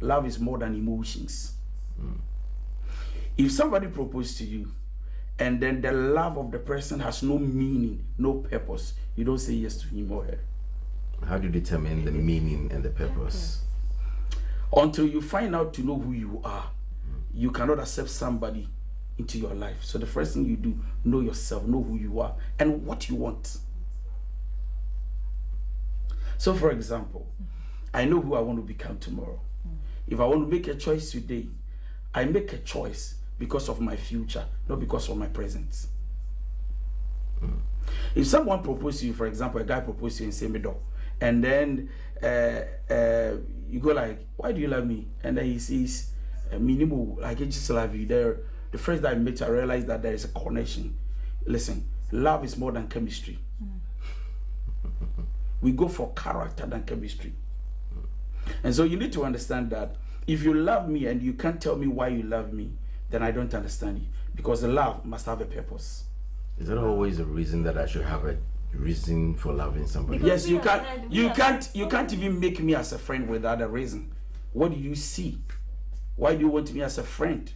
love is more than emotions. If somebody proposes to you and then the love of the person has no meaning, no purpose, you don't say yes to him or her. How do you determine the meaning and the purpose? Until you find out to know who you are, you cannot accept somebody into your life. So the first thing you do, know yourself, know who you are and what you want. So for example, I know who I want to become tomorrow. If I want to make a choice today, I make a choice because of my future, not because of my present. If someone proposes to you, for example, a guy proposes to you in Semido, and then you go like, why do you love me? And then he says, minimal, like I just love you. There, the first time I met you, I realized that there is a connection. Listen, love is more than chemistry. We go for character than chemistry. And so you need to understand that if you love me and you can't tell me why you love me, then I don't understand you, because the love must have a purpose. Is there always a reason that I should have a reason for loving somebody? Because yes, you can't even make me as a friend without a reason. What do you see? Why do you want me as a friend?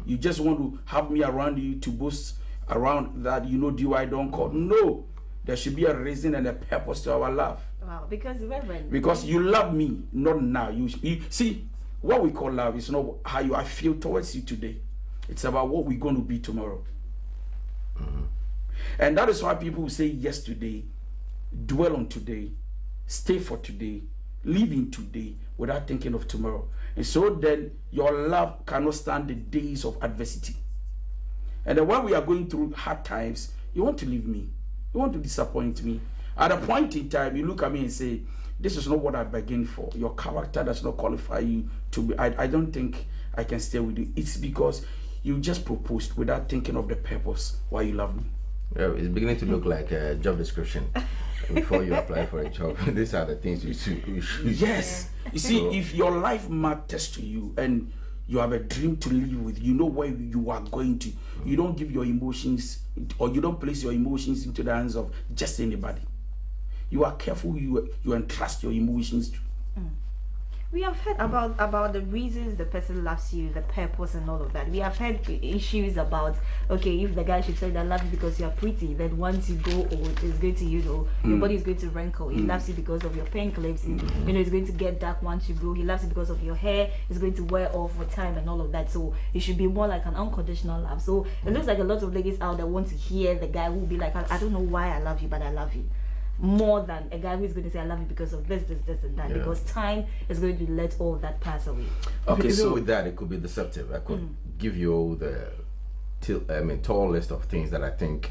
You just want to have me around you to boast around that, you know, do I don't call? No, there should be a reason and a purpose to our love. Wow, because you love me, not now. You see, what we call love is not how I feel towards you today. It's about what we're going to be tomorrow. And that is why people say yes today, dwell on today, stay for today, live in today without thinking of tomorrow. And so then your love cannot stand the days of adversity. And then when we are going through hard times, you want to leave me, you want to disappoint me. At a point in time, you look at me and say, this is not what I bargained for. Your character does not qualify you to be. I don't think I can stay with you. It's because you just proposed without thinking of the purpose why you love me. Yeah, it's beginning to look like a job description before you apply for a job. These are the things you should. Yes. You see, if your life matters to you and you have a dream to live with, you know where you are going to. You don't give your emotions, or you don't place your emotions into the hands of just anybody. You are careful who you entrust your emotions to. We have heard about the reasons the person loves you, the purpose and all of that. We have heard issues about, okay, if the guy should say that I love you because you are pretty, then once you go old, it's going to, your body is going to wrinkle. He loves you because of your pink lips. It's going to get dark once you grow. He loves you because of your hair. It's going to wear off with time and all of that. So it should be more like an unconditional love. So it looks like a lot of ladies out there want to hear the guy who will be like, I don't know why I love you, but I love you. More than a guy who is going to say I love you because of this and that, because time is going to let all that pass away. Okay, so with that, it could be deceptive. I could give you the tall list of things that I think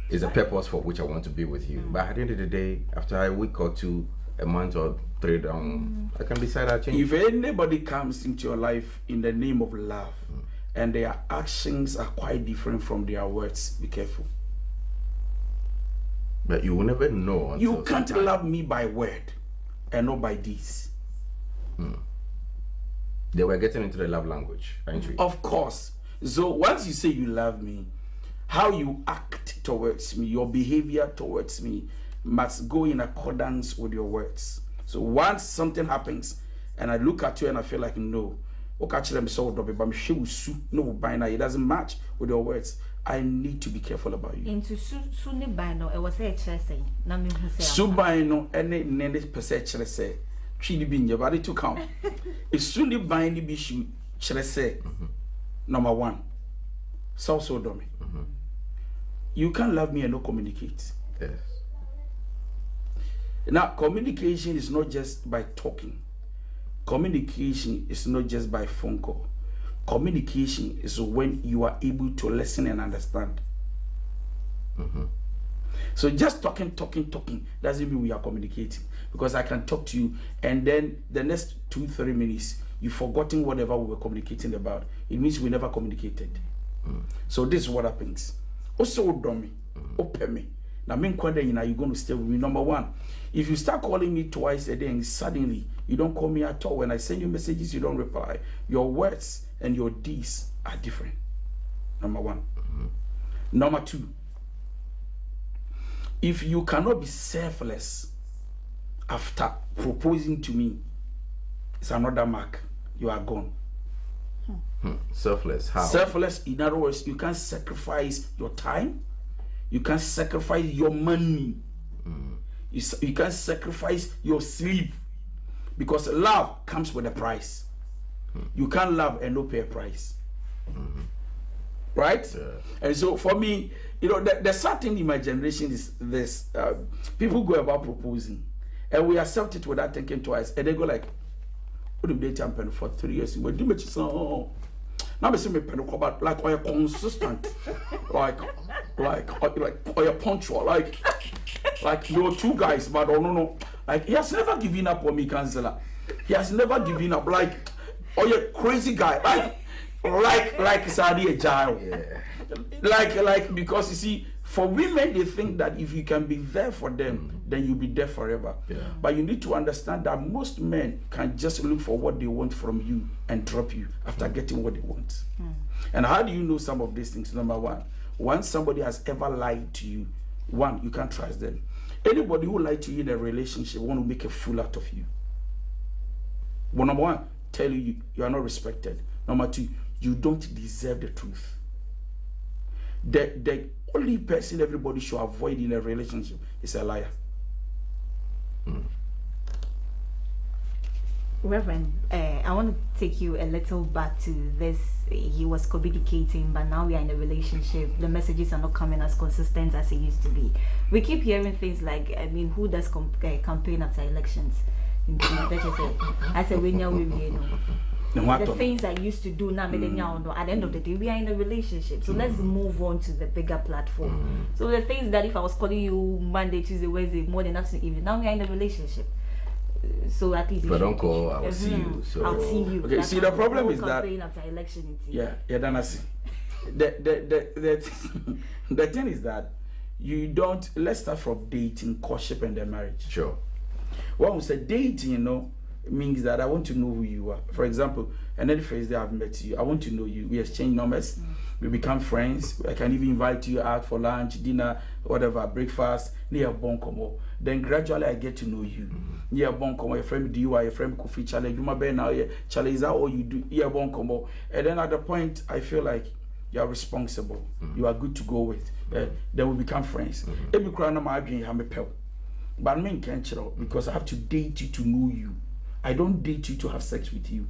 is a purpose for which I want to be with you. But at the end of the day, after a week or two, a month or three down, I can decide I change. If anybody comes into your life in the name of love and their actions are quite different from their words, be careful. But you will never know. You can't love me by word and not by deeds. They were getting into the love language, aren't you? Of course. So once you say you love me, how you act towards me, your behavior towards me must go in accordance with your words. So once something happens and I look at you and I feel like, no, it doesn't match with your words, I need to be careful about you. Into Sunibano, it was a chessing. Subino, any nene percent say, Chili bin your body to count. It's Sunibino be shoot, shall I say, number one, so dummy. You can't love me and not communicate. Yes. Now, communication is not just by talking. Communication is not just by phone call. Communication is when you are able to listen and understand. So just talking doesn't mean we are communicating, because I can talk to you and then the next 2-3 minutes you've forgotten whatever we were communicating about. It means we never communicated. So this is what happens. Also, dummy, open me. Now, you're going to stay with me. Number one, if you start calling me twice a day and suddenly you don't call me at all, when I send you messages, you don't reply, your words and your deeds are different. Number one. Number two, if you cannot be selfless after proposing to me, it's another mark you are gone. Selfless. How? Selfless, in other words, you can't sacrifice your time, you can't sacrifice your money, you can't sacrifice your sleep, because love comes with a price. You can't love and not pay a price. Right? Yeah. And so for me, you know, the sad thing in my generation is this: people go about proposing, and we accept it without thinking twice, and they go like, "What if they champion for 3 years? We do much so." Now me see me pen but like or you're consistent, like or you're punctual, like there were 2 guys, but no, like he has never given up on me, counselor. He has never given up, like or you're crazy guy, like Sadi a child, like because you see, for women they think that if you can be there for them, then you'll be there forever. But you need to understand that most men can just look for what they want from you and drop you after getting what they want. And how do you know some of these things? Number one, once somebody has ever lied to you, one, you can't trust them. Anybody who lied to you in a relationship want to make a fool out of you. Well, number one, tell you you are not respected. Number two, you don't deserve the truth. The only person everybody should avoid in a relationship is a liar. Reverend, I want to take you a little back to this. He was communicating, but now we are in a relationship. The messages are not coming as consistent as it used to be. We keep hearing things like, I mean, who does campaign after elections? I said, we know, the things I used to do now, at the end of the day, we are in a relationship. So let's move on to the bigger platform. So the things that if I was calling you Monday, Tuesday, Wednesday, morning, afternoon, evening, now we are in a relationship. So at least if I don't call, I will see you. So I'll see you. Okay, see the problem is that after election, then I see. The thing is that you don't. Let's start from dating, courtship, and then marriage. Sure. When we say dating, you know, it means that I want to know who you are. For example, another first day I've met you, I want to know you. We exchange numbers, we become friends. I can even invite you out for lunch, dinner, whatever, breakfast. Near Bonkomo. Then gradually I get to know you. Near Bonkomo, your friend do you are your friend Kofi Challenge. You might be now, Challenge is that all you do. Near Bonkomo, and then at the point I feel like you are responsible. You are good to go with. Then we become friends. Every cry no my dream have a pill. But I mean can't because I have to date you to know you. I don't date you to have sex with you.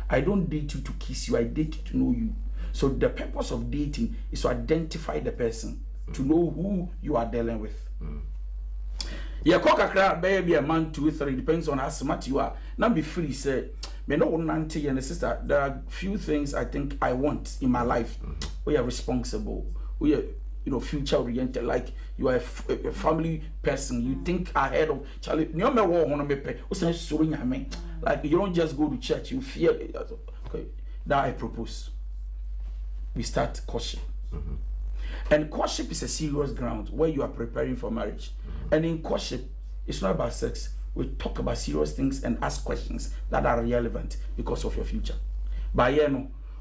I don't date you to kiss you. I date you to know you. So the purpose of dating is to identify the person, to know who you are dealing with. Yeah, coca baby a man 2 3 depends on how smart you are. Now be free say, me no auntie and sister. There are few things I think I want in my life. We are responsible. We are future oriented, like you are a family person. You think ahead of Charlie. Like you don't just go to church, you fear. Okay, now I propose. We start courtship. And courtship is a serious ground where you are preparing for marriage. And in courtship, it's not about sex. We talk about serious things and ask questions that are relevant because of your future. But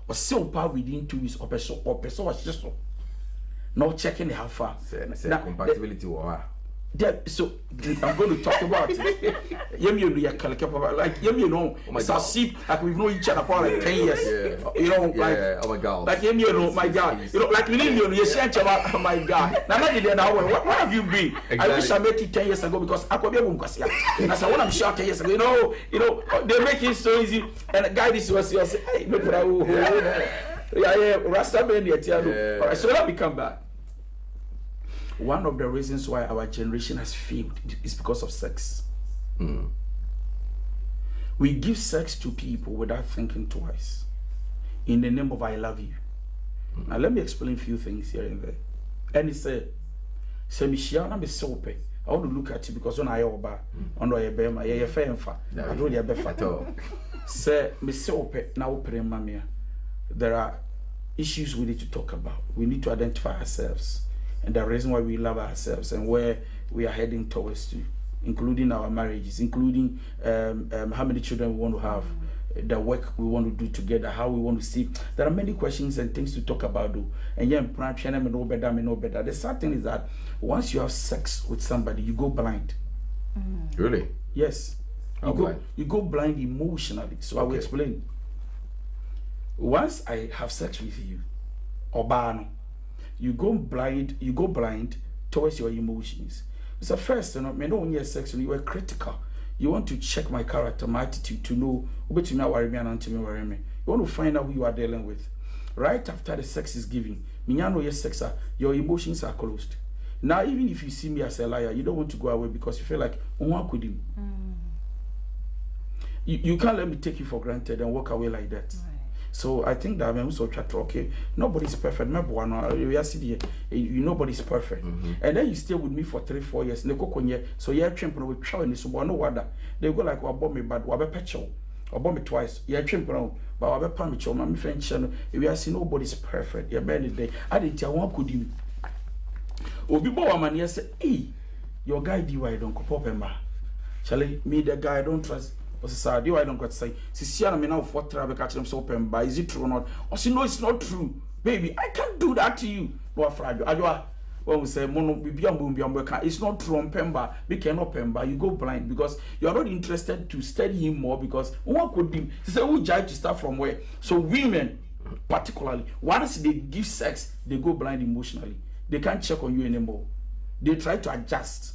or still power within 2 weeks or person was just so. Not checking how far. Compatibility so I'm going to talk about it. Like it's as if like we've known each other for like 10 years. You know, like oh my God. Like my God. You know, like we need you say oh my God. Now what have you been? Exactly. I wish I met you 10 years ago because I could be able to say. And I said when I'm sure 10 years ago, you know, they make it so easy. And the guy this was say, hey, no problem. Rasta man here. Alright, so let me come back. One of the reasons why our generation has failed is because of sex. We give sex to people without thinking twice in the name of I love you. Now let me explain a few things here and there. And he said, Michelle, I want to look at you because when I oba, on your bema, you're fair and far. I don't have befa. Say, Miss Ope, now open mamma. There are issues we need to talk about. We need to identify ourselves. And the reason why we love ourselves and where we are heading towards to, including our marriages, including how many children we want to have, the work we want to do together, how we want to see. There are many questions and things to talk about though. And yeah, no better. The sad thing is that once you have sex with somebody, you go blind. Really? Yes. You go blind emotionally. So I will explain. once I have sex with you, Obano, you go blind towards your emotions. So first, me know when you have sex, you are critical. You want to check my character, my attitude, to know which me worry me and anti me worry me. You want to find out who you are dealing with. Right after the sex is given, me know your sex, your emotions are closed. Now, even if you see me as a liar, you don't want to go away because you feel like, what could him? You can't let me take you for granted and walk away like that. Right. So I think that I'm also trying to, okay, nobody's perfect. Nobody's perfect. And then you stay with me for 3-4 years. So you're champion with children. So no wonder they go like, "Well, me bad, well, petrol, or bomb me twice." You're champion, but I'll be permit my friend channel. If you see nobody's perfect, you're bad day. I didn't tell one could you. Obi bo man yes say, "Hey, your guy do I don't pop him ba." Charlie, me the guy I don't trust. Or say, "Do I don't got to say, see me now for travel catch them so open ba. Is it true or not?" Or say, "No, it's not true. Baby, I can't do that to you." No afraid. When we say mono it's not true on Pemba, we cannot Pemba, you go blind because you are not interested to study him more because what could be say who judge to start from where? So women particularly, once they give sex, they go blind emotionally. They can't check on you anymore. They try to adjust.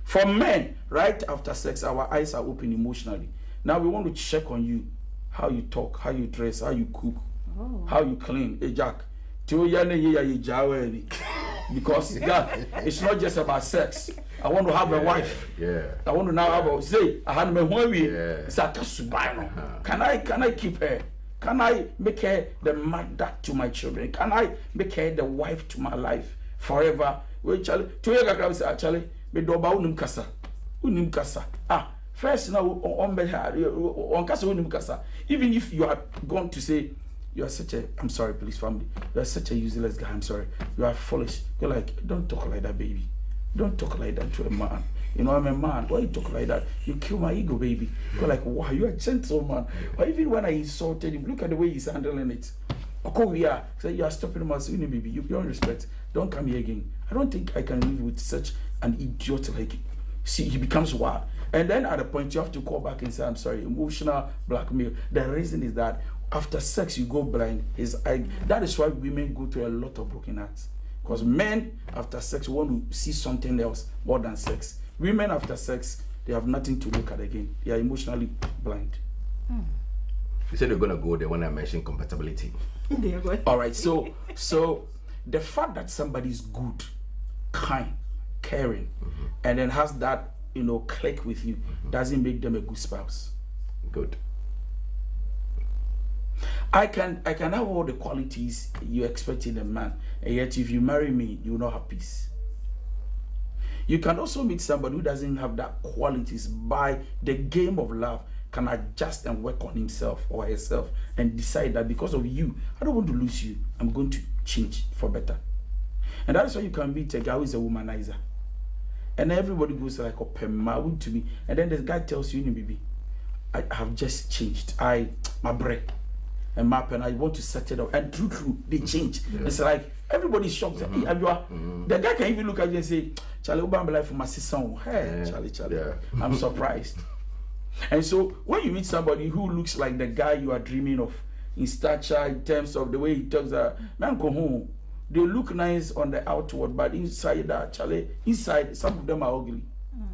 For men, right after sex, our eyes are open emotionally. Now we want to check on you, how you talk, how you dress, how you cook, how you clean. Hey Jack, because it's not just about sex. I want to have a wife. I want to now have a say. I had my wife. Can I keep her? Can I make her the mother to my children? Can I make her the wife to my life forever? Well, Charlie, 2 years ago, actually, me doba unim kasa. First now on kasa unim kasa. Even if you are going to say you are such a, I'm sorry, please, family. You are such a useless guy. I'm sorry. You are foolish. You're like, don't talk like that, baby. Don't talk like that to a man. You know, I'm a man. Why you talk like that? You kill my ego, baby. You're like, wow, you're a gentleman. Or even when I insulted him, look at the way he's handling it. Okay, yeah. So you are stopping him as baby. You don't respect. Don't come here again. I don't think I can live with such an idiot like. See, he becomes wild. And then at a point, you have to call back and say, I'm sorry, emotional blackmail. The reason is that after sex, you go blind. That is why women go through a lot of broken hearts. Because men, after sex, want to see something else more than sex. Women, after sex, they have nothing to look at again. They are emotionally blind. You said you're going to go there when I mentioned compatibility. All right, so the fact that somebody is good, kind, caring, and then has that, click with you, doesn't make them a good spouse. Good. I can have all the qualities you expect in a man, and yet if you marry me, you will not have peace. You can also meet somebody who doesn't have that qualities by the game of love, can adjust and work on himself or herself and decide that because of you, I don't want to lose you, I'm going to change for better. And that is why you can meet a guy who is a womanizer. And everybody goes like, oh, Pema, to me. And then the guy tells you, baby, I have just changed. My bread. And map and I want to set it up. And true, they change. It's like everybody's shocked. The guy can even look at you and say, Charlie, Obama life for my sister. Hey, Charlie. I'm surprised. And so when you meet somebody who looks like the guy you are dreaming of in stature, in terms of the way he talks, man, come home. They look nice on the outward, but inside that, Charlie, inside, some of them are ugly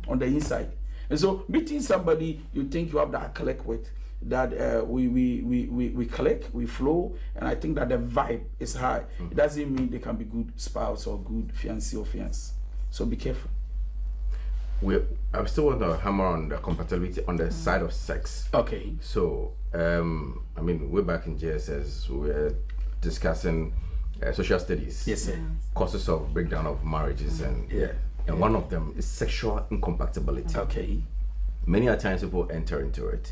on the inside. And so meeting somebody you think you have that click with, that we click, we flow, and I think that the vibe is high. It doesn't mean they can be good spouse or good fiancé or fiancé. So be careful. I still want to hammer on the compatibility on the side of sex. Okay. So, way back in JSS, we were discussing social studies. Yes, sir. Causes of breakdown of marriages, and one of them is sexual incompatibility. Okay. Many a times people enter into it,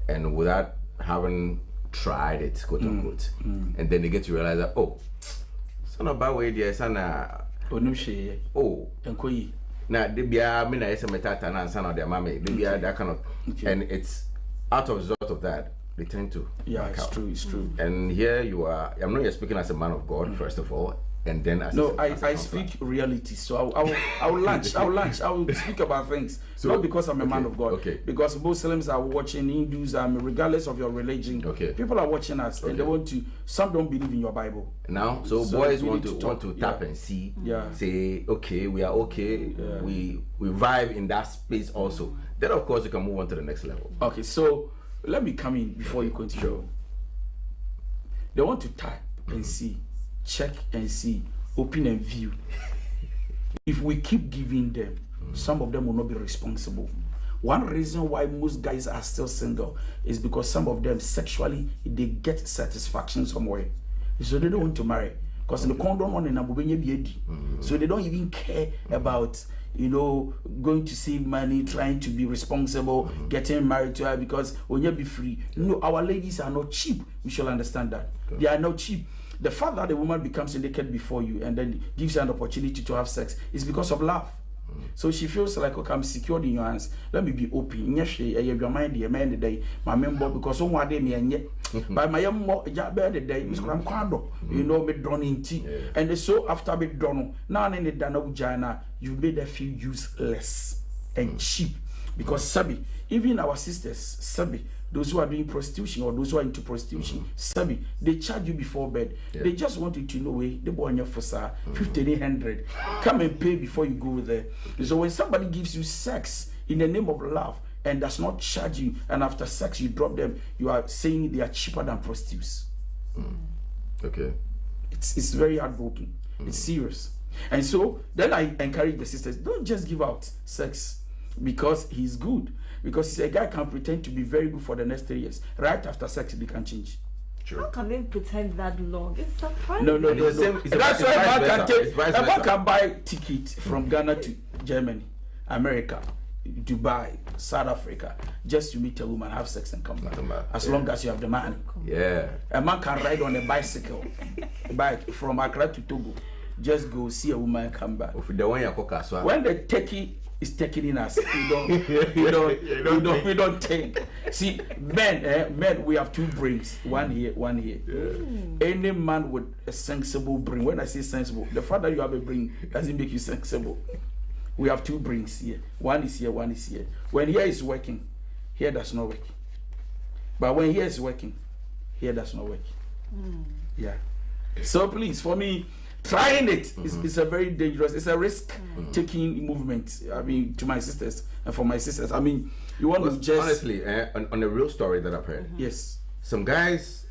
and without having tried it, quote unquote, and then they get to realize that it's not about way there, son. Now, they be a mina is a metata and son of their mommy. They be that kind of, and it's out of result of that they tend to. Yeah, it's true. And here you are. I'm not just speaking as a man of God, first of all, and then as I speak reality. So I will launch. I will speak about things. So, not because I'm a man of God. Okay. Because Muslims are watching, Hindus, regardless of your religion. Okay. People are watching us, and they want to. Some don't believe in your Bible. Now, so boys want to tap and see. Yeah. Say, okay, we are okay. Yeah. We vibe in that space also. Then of course you can move on to the next level. Okay. So let me come in before you continue. They want to tap and see, check and see, open and view. If we keep giving them, some of them will not be responsible. One reason why most guys are still single is because some of them sexually they get satisfaction somewhere, so they don't want to marry. Because in the condom on so they don't even care about going to save money, trying to be responsible, getting married to her because when you be free. No, our ladies are not cheap. We should understand that. They are not cheap. The fact that the woman becomes naked before you and then gives you an opportunity to have sex is because of love. So she feels like, okay, I'm secured in your hands. Let me be open. Yes, your mind, the man the day, my member, because someone day me and yet by my young the day, Miss Cramquando, me drawn in tea. And so after me drawn, now in the Dana Ujana, you've made a few useless and cheap. Because Sabi, even our sisters, Sabi, those who are doing prostitution or those who are into prostitution, Sabi, they charge you before bed. They just want you to know the boy on your fossa, 1,500. Come and pay before you go there. So when somebody gives you sex in the name of love and does not charge you, and after sex you drop them, you are saying they are cheaper than prostitutes. Okay. It's very heartbroken. It's serious. And so then I encourage the sisters, don't just give out sex because he's good. Because a guy can pretend to be very good for the next 3 years. Right after sex, they can change. True. How can they pretend that long? It's surprising. No. That's why a man can buy ticket from Ghana to Germany, America, Dubai, South Africa, just to meet a woman, have sex and come back. As long as you have the money. Yeah. A man can ride on a bicycle, bike from Accra to Togo. Just go see a woman and come back. When the turkey is taking in us, we don't take. See, men, we have 2 brains, one here. Yeah. Any man with a sensible brain. When I say sensible, the fact that you have a brain doesn't make you sensible. We have 2 brains here. One is here, one is here. When here is working, here does not work. But when here is working, here does not work. Yeah. So please, for me, trying it is a very dangerous, it's a risk-taking movement. I mean, to my sisters and for my sisters. I mean, you want to just... Honestly, on a real story that I've heard. Yes. Some guys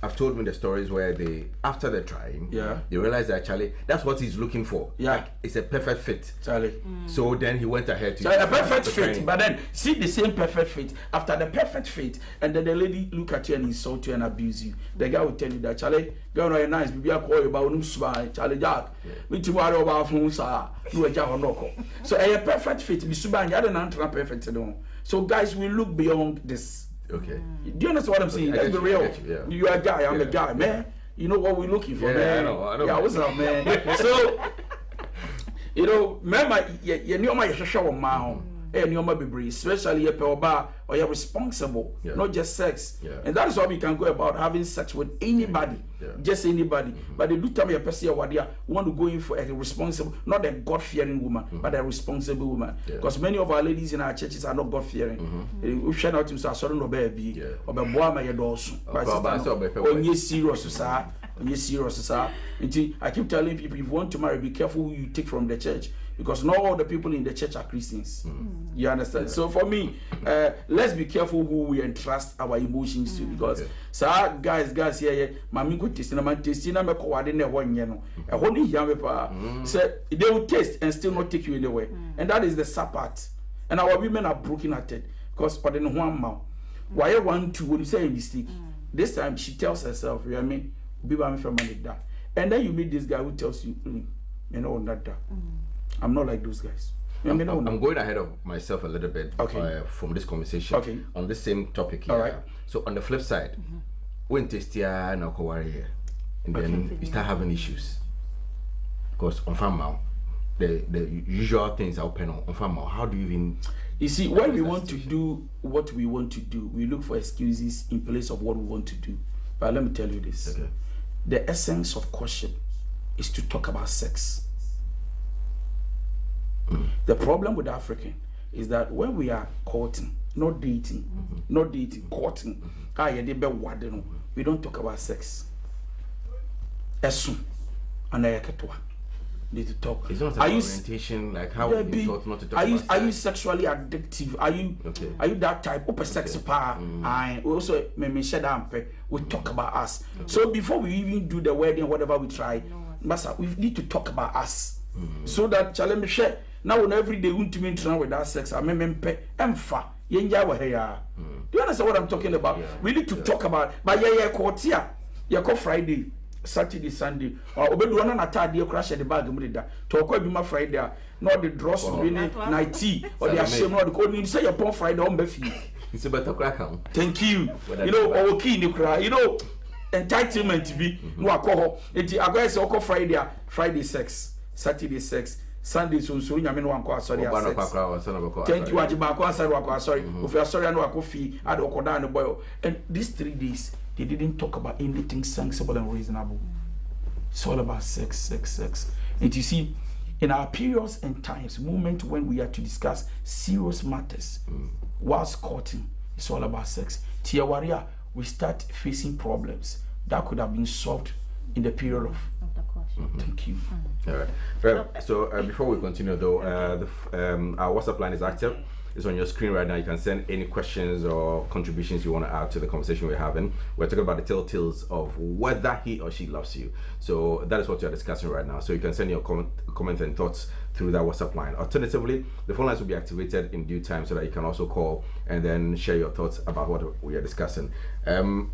have told me the stories where they, after they're trying, they realize that Charlie, that's what he's looking for. Yeah. Like, it's a perfect fit. Charlie. So then he went ahead to... So a perfect fit, but then see the same perfect fit. After the perfect fit, and then the lady look at you and insult you and abuse you. The guy will tell you that, Charlie, go on, you're nice, baby, I call you about Charlie Jack. Me too worry about who sir. So a perfect fit, me suba and you're not perfect. So guys, we look beyond this. Okay. Do you understand what I'm saying? Let's be real. You are a guy, I'm a guy, man. You know what we're looking for, man. I know. Yeah, what's up, man? So, remember, you know my show man, and you be brave, especially a bar or you're responsible, not just sex. And that is why we can go about having sex with anybody, just anybody. But they do tell me a person what they want to go in for a responsible, not a God-fearing woman, but a responsible woman. Because many of our ladies in our churches are not God-fearing. We shout out to say, "Sorry, no baby," or "Be boy, my doors." When you serious, sir. You're serious, sir. I keep telling people, if you want to marry, be careful who you take from the church, because not all the people in the church are Christians. You understand? So for me, let's be careful who we entrust our emotions to, because sir, guys here, mami go tasting, man tasting, I'm a coordinator one year. A holy young so they will taste and still not take you anywhere, and that is the sad part. And our women are broken hearted because for the one mouth. Why you want to when you say a mistake? This time she tells herself, you know what I mean? And then you meet this guy who tells you, not that. I'm not like those guys. I'm going ahead of myself a little bit from this conversation on this same topic here. All right. So on the flip side, when Testia and Okowari, and then you start having issues. Because on farm the usual things are open on farm. How do you even... You see, when we want to do what we want to do, we look for excuses in place of what we want to do. But let me tell you this. The essence of courtship is to talk about sex. The problem with African is that when we are courting, not dating, courting, we don't talk about sex. Esun and ayaketwa. Need to talk. It's not about orientation, like how we taught not to talk about sex. Are you sexually addictive? Are you that type? Open sex power. And we also we talk about us. So before we even do the wedding, whatever we try, we need to talk about us. So that challenge share. Now on every day we need to maintain with that sex. I emfa. Do you understand what I'm talking about? We need to talk about. But yeah, Friday, Saturday, Sunday. Obedu na Saturday crash the bag mu da. To ko adwuma Friday, no the dross really nighty or the shame no the code you say your pon Friday on be fie. It's a better crack. Thank you. You know, our key in the cry. You know, entitlement be no alcohol. It I go say oko Friday sex, Saturday sex. Sunday so nyame no anko asori sex. Thank you ajiba anko asori wako asori. If you asori no wako fi ade okoda no boy. And these 3 days they didn't talk about anything sensible and reasonable. It's all about sex. And you see, in our periods and times, moment when we are to discuss serious matters, whilst courting, it's all about sex. Tia Waria, we start facing problems that could have been solved in the period of the course. Thank you. All right. Well, so before we continue, though, our WhatsApp line is active. It's on your screen right now. You can send any questions or contributions you want to add to the conversation we're having. We're talking about the telltales of whether he or she loves you. So that is what we're discussing right now. So you can send your comments and thoughts through that WhatsApp line. Alternatively, the phone lines will be activated in due time so that you can also call and then share your thoughts about what we are discussing. I'm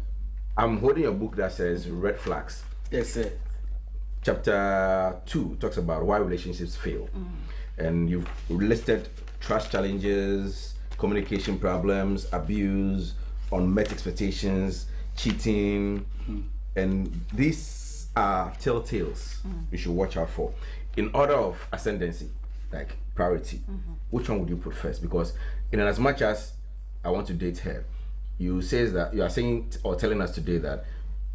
holding a book that says Red Flags. Yes, sir. Chapter 2 talks about why relationships fail. And you've listed trust challenges, communication problems, abuse, unmet expectations, cheating, and these are telltales you should watch out for. In order of ascendancy, like priority, which one would you put first? Because in as much as I want to date her, you are saying or telling us today that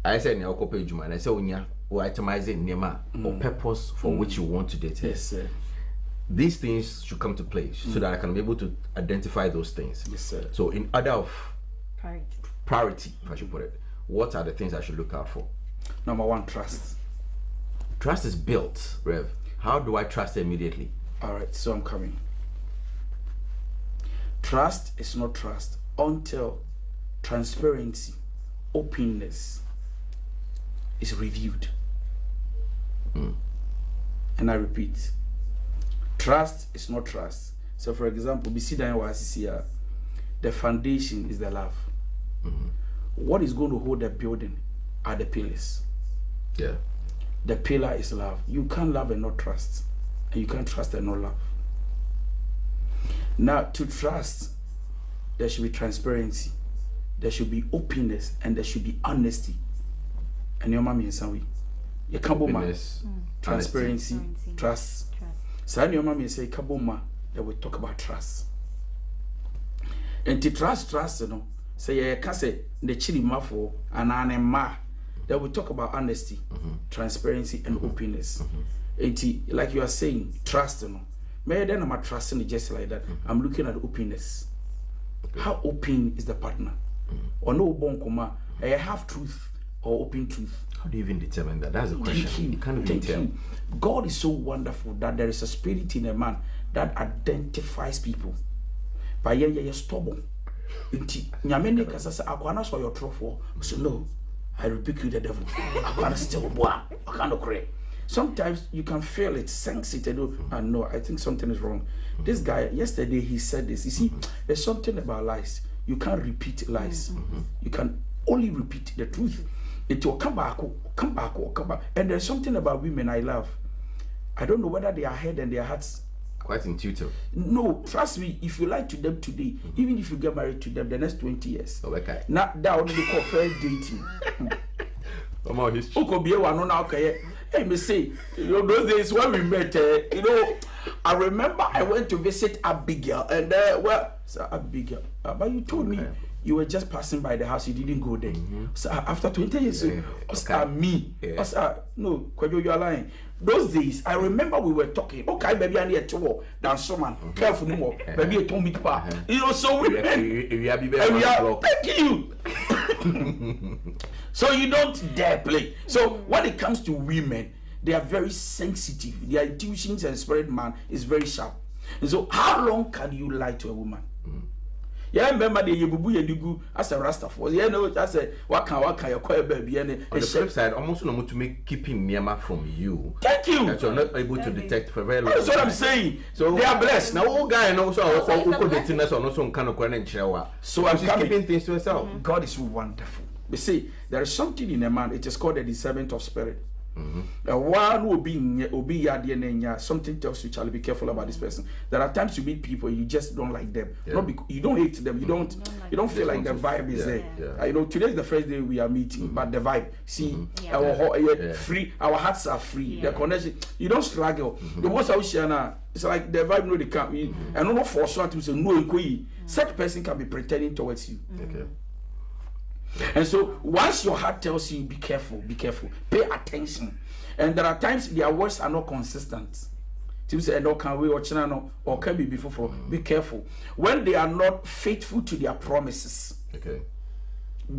I said in your page and I say or itemizing nema or purpose for which you want to date her. Yes, sir. These things should come to play so that I can be able to identify those things. Yes, sir. So in order of priority, if I should put it, what are the things I should look out for? Number 1, trust. Trust is built, Rev. How do I trust immediately? All right, so I'm coming. Trust is not trust until transparency, openness is reviewed. And I repeat, trust is not trust. So for example, the foundation is the love. What is going to hold the building are the pillars. Yeah. The pillar is love. You can't love and not trust. And you can't trust and not love. Now, to trust, there should be transparency. There should be openness. And there should be honesty. And your mommy and son, you can't transparency, trust. So your mommy say kaboma that we talk about trust. And to trust, you know, say you can say the chili mafo and anema. That we talk about honesty, transparency, and openness. And like you are saying, trust, you know. Maybe then I'm trusting it just like that. I'm looking at openness. How open is the partner? Or no bonkoma, I have truth or open truth. How do you even determine that? That's a question. You can't even tell. God is so wonderful that there is a spirit in a man that identifies people. But you're stubborn. Nyamene kasasa akwana so your trofo. So no, I rebuke you, the devil. Akwana still boa. Akwana kre. Sometimes you can feel it, sense it, and no, I think something is wrong. This guy yesterday he said this. You see, there's something about lies. You can't repeat lies. You can only repeat the truth. It will come back. And there's something about women I love. I don't know whether their head and their hearts quite intuitive. No, trust me, if you lie to them today, even if you get married to them the next 20 years, okay. Now that only call first dating. Hey, me say, those days when we met, I remember I went to visit Abigail, and well, so Abigail, but you told me you were just passing by the house, you didn't go there. So after 20 years, Oscar, me, Oscar, no, Kwajo, you are lying. Those days, I remember we were talking. Okay, baby, I need a tour. Than someone careful no more. Baby, I told me to you know, so we thank you. So you don't dare play. So when it comes to women, they are very sensitive. Their intuitions and spirit man is very sharp. And so, how long can you lie to a woman? Yeah, remember the Yebubu Yedugu as a Rasta for. Yeah, no, I said, what can you call a baby? And on the flip side, almost no to make keeping Myanmar from you. Thank you. That you're not able to detect for very long. That's what I'm saying. So they are blessed. Now, all guy and also so I'm keeping things to herself. God is wonderful. You see, there is something in a man. It is called the discernment of spirit. One will be something tells you, Charlie, be careful about this person. There are times you meet people, you just don't like them. Not because you don't hate them, you don't feel like the vibe is there. You know, today is the first day we are meeting, but the vibe, see, our free, our hearts are free. The connection, you don't struggle. The most I share now, it's like the vibe, no, they can't. And not for sure to say no. Such person can be pretending towards you. And so once your heart tells you be careful, pay attention. And there are times their words are not consistent. People say no can we or channel or can be before. Be careful. When they are not faithful to their promises.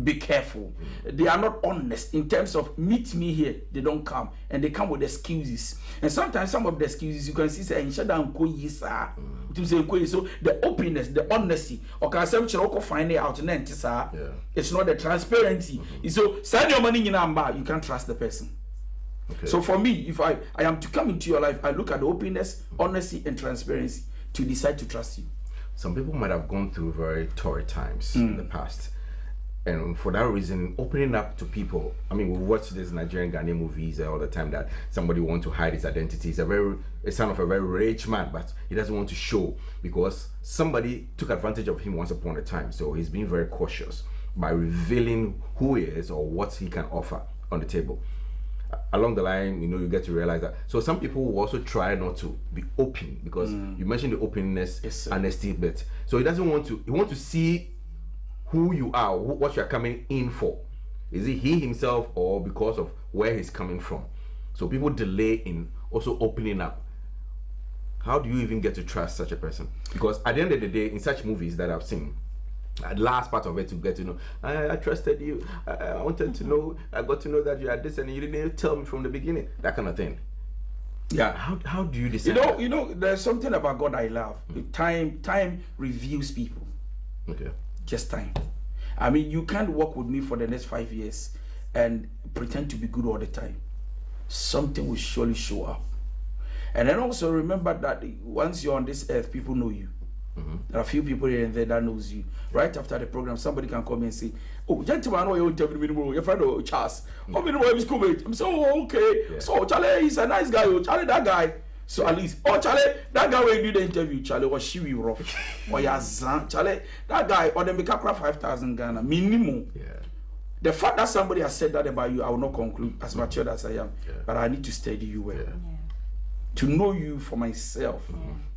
Be careful. They are not honest in terms of meet me here, they don't come, and they come with excuses. And sometimes some of the excuses you can see say so the openness, the honesty, or can some find it out it's not the transparency. So send your money in number, you can't trust the person. So for me, if I am to come into your life, I look at the openness, honesty, and transparency to decide to trust you. Some people might have gone through very torrid times in the past. And for that reason, opening up to people, I mean, we watch these Nigerian Ghanaian movies all the time that somebody wants to hide his identity. He's a son of a very rich man, but he doesn't want to show because somebody took advantage of him once upon a time. So he's being very cautious by revealing who he is or what he can offer on the table. Along the line, you know, you get to realize that. So some people will also try not to be open because you mentioned the openness, honesty bit. So he doesn't want to, he wants to see who you are, what you are coming in for. Is it he himself or because of where he's coming from? So people delay in also opening up. How do you even get to trust such a person? Because at the end of the day, in such movies that I've seen, the last part of it to get to know, I trusted you, I wanted to know, I got to know that you had this and you didn't tell me from the beginning, that kind of thing. Yeah, how do you decide? You know, there's something about God I love. Time reveals people. Just time. I mean, you can't walk with me for the next 5 years and pretend to be good all the time. Something will surely show up. And then also remember that once you're on this earth, people know you. There are a few people here and there that knows you. Right after the program, somebody can come and say, "Oh, gentleman, why you interview me anymore? Your friend Charles. Oh, my schoolmate." I'm so okay. So Charlie, he's a nice guy. Oh, Charlie, that guy. So at least, oh Charlie, that guy when you do the interview, Charlie, was she rough? Or Yazan, Charlie, that guy, or the make 5,000 Ghana minimum. The fact that somebody has said that about you, I will not conclude as mature as I am, but I need to study you well, to know you for myself.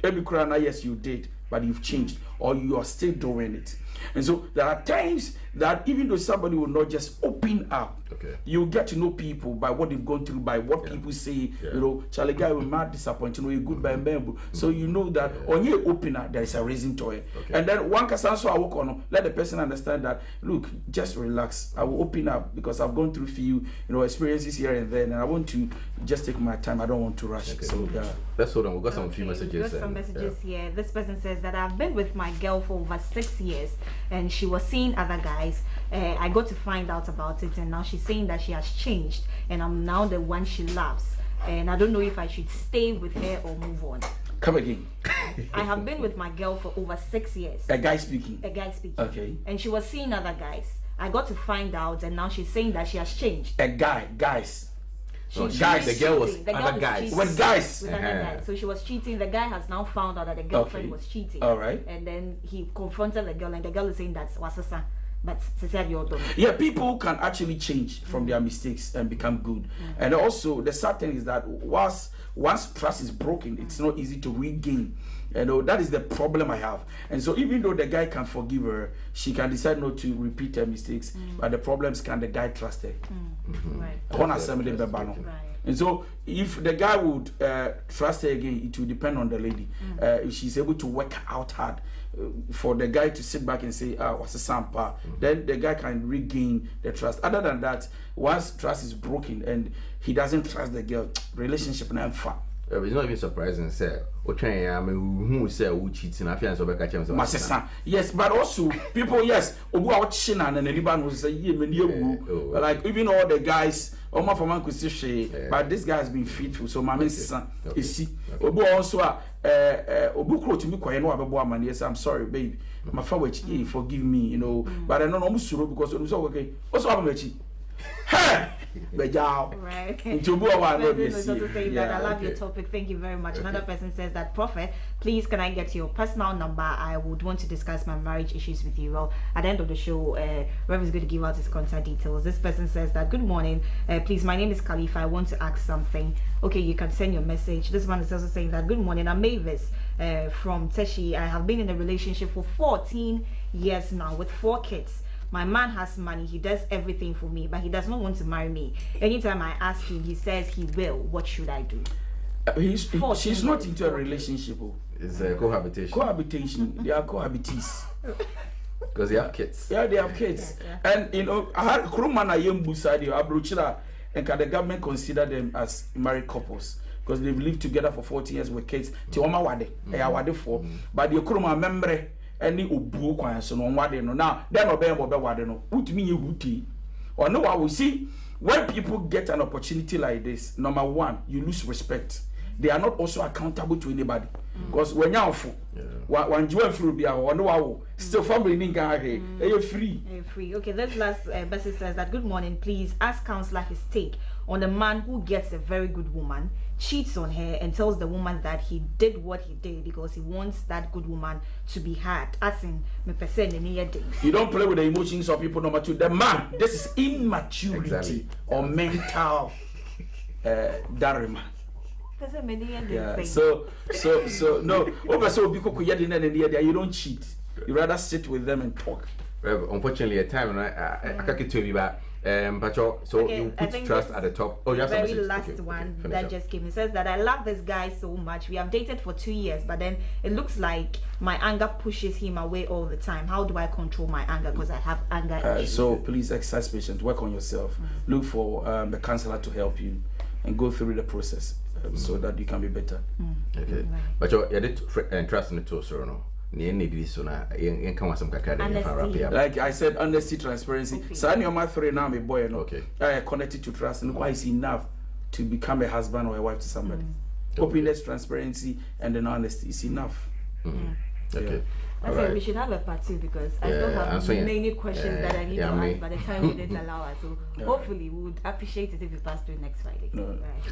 Every crana, yes, you did, but you've changed, or you are still doing it. And so there are times that even though somebody will not just open up, you get to know people by what they've gone through, by what people say. You know, Charlie guy will not disappoint. You know, you're good by member. So you know that on your opener there is a reason to it. And then one can also I work on let the person understand that look, just relax. I will open up because I've gone through few experiences here and there, and I want to just take my time. I don't want to rush. So let's hold on. We've got some few messages. We've got some messages here. This person says that I've been with my girl for over 6 years, and she was seeing other guys. I got to find out about it, and now she's saying that she has changed, and I'm now the one she loves, and I don't know if I should stay with her or move on. Come again. I have been with my girl for over 6 years. A guy speaking. Okay. And she was seeing other guys. I got to find out, and now she's saying that she has changed. A guys. The girl was other guys. With guys. With other guys. So she was cheating. The guy has now found out that the girlfriend was cheating. All right. And then he confronted the girl, and the girl is saying that's wasasa. but sincerely, you don't. Yeah, people can actually change from their mistakes and become good. And also, the sad thing is that once trust is broken, it's not easy to regain. That is the problem I have. And so even though the guy can forgive her, she can decide not to repeat her mistakes. But the problem is, can the guy trust her? Right. And so if the guy would trust her again, it will depend on the lady. If she's able to work out hard for the guy to sit back and say, what's a sampa, then the guy can regain the trust. Other than that, once trust is broken and he doesn't trust the girl, relationship and fun. It's not even surprising, sir. Who say who cheating? I feel so my sister. Yes, but also people, yes, and anyone will say, like even all the guys, my for could say, but this guy has been faithful. So my sister is see. Also, to me, yes, I'm sorry, baby. My father, forgive me, but I don't know because it was okay. Also, I'm right. Also saying that I love your topic. Thank you very much. Another person says that, Prophet, please can I get your personal number? I would want to discuss my marriage issues with you. Well, at the end of the show, Rev is going to give out his contact details. This person says that, good morning, please, my name is Khalifa. I want to ask something. Okay, you can send your message. This one is also saying that, good morning, I'm Mavis from Teshi. I have been in a relationship for 14 years now with 4 kids. My man has money, he does everything for me, but he does not want to marry me. Anytime I ask him, he says he will. What should I do? She's not into a relationship. It's cohabitation. Cohabitation. They are cohabitees. Because they have kids. Yeah, they have kids. And I had Krumana Yembusadi, Abruchira, and can the government consider them as married couples? Because they've lived together for 40 years with kids. Tioma Wade, Wade for. But the Kruma membre. Any ubu kwan so no wade no now then obey wade no utimi ye huti or no I will see when people get an opportunity like this. Number one, you lose respect. They are not also accountable to anybody because when you are one you through be no still family ninga free. Okay, this last message says that, good morning, please ask counselor his take on a man who gets a very good woman, cheats on her, and tells the woman that he did what he did because he wants that good woman to be had. As in, you don't play with the emotions of people. Number two, the man, this is immaturity or mental dharma. Yeah, so no, you don't cheat. You rather sit with them and talk. Unfortunately, at time I can't tell you about. So okay, you put trust at the top. Oh, yes. Very last one that just came. It says that I love this guy so much. We have dated for 2 years, but then it looks like my anger pushes him away all the time. How do I control my anger? Because I have anger issues. So please exercise patience. Work on yourself. Look for a counselor to help you and go through the process so that you can be better. Okay. Right. But you did trust in the toast or no? Like I said, honesty, transparency. So I my 3 now, my boy, okay. I connected to trust, and why is enough to become a husband or a wife to somebody. Openness, transparency, and then honesty is enough. Okay. I think we should have a part 2 because I still have many questions that I need to ask by the time we didn't allow us. So hopefully we would appreciate it if we pass through next Friday.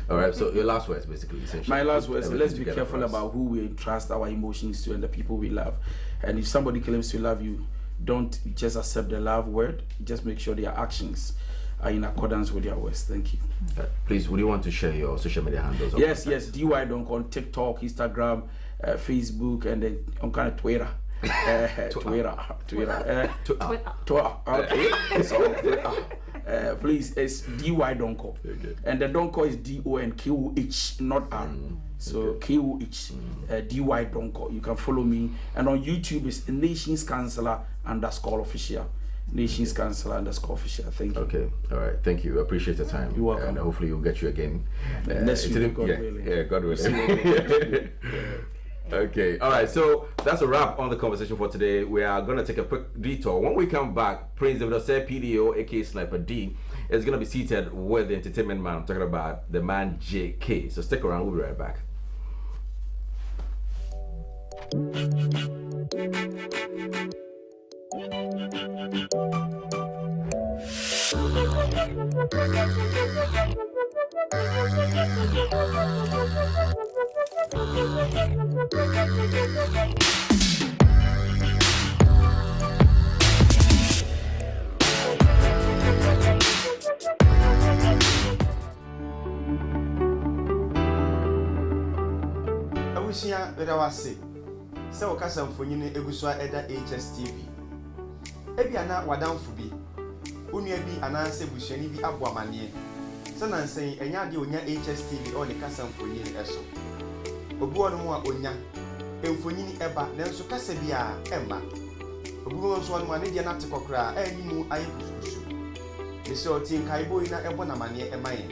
All right. So your last words, basically. My last words: let's be careful about who we trust our emotions to and the people we love. And if somebody claims to love you, don't just accept the love word. Just make sure their actions are in accordance with their words. Thank you. Please, would you want to share your social media handles? Yes. DY Donko on TikTok, Instagram, Facebook, and then on kind of Twitter. Twitter. Please, it's DY Donko. And the Donko is DONKOH, not R. So KOH, DY Donko. You can follow me. And on YouTube is Nations Counselor _official. Nations Counselor _official. Thank you. Okay. All right. Thank you. Appreciate the time. You're welcome. And hopefully we'll get you again. Next week, God willing. Yeah, God willing. Okay, all right, so that's a wrap on the conversation for today. We are going to take a quick detour. When we come back, Prince David PDO, aka Sniper D, is going to be seated with the entertainment man. I'm talking about the man JK. So stick around, we'll be right back. Beda wase. Se wo kasa mfonyini eguso eda Hstv. Ebi ana wadamfo bi. Onua bi ana se busuani bi abo amane. Se na nsen enya de onya Hstv o ne kasa mfonyini eso. Obi wonu mu a onya mfonyini eba nanso kasa bi a emba. Obi wonu so wonu ane de na tekokra ani mu aye kusukusu. Bese o tin kai boy na ebo na mane emaye.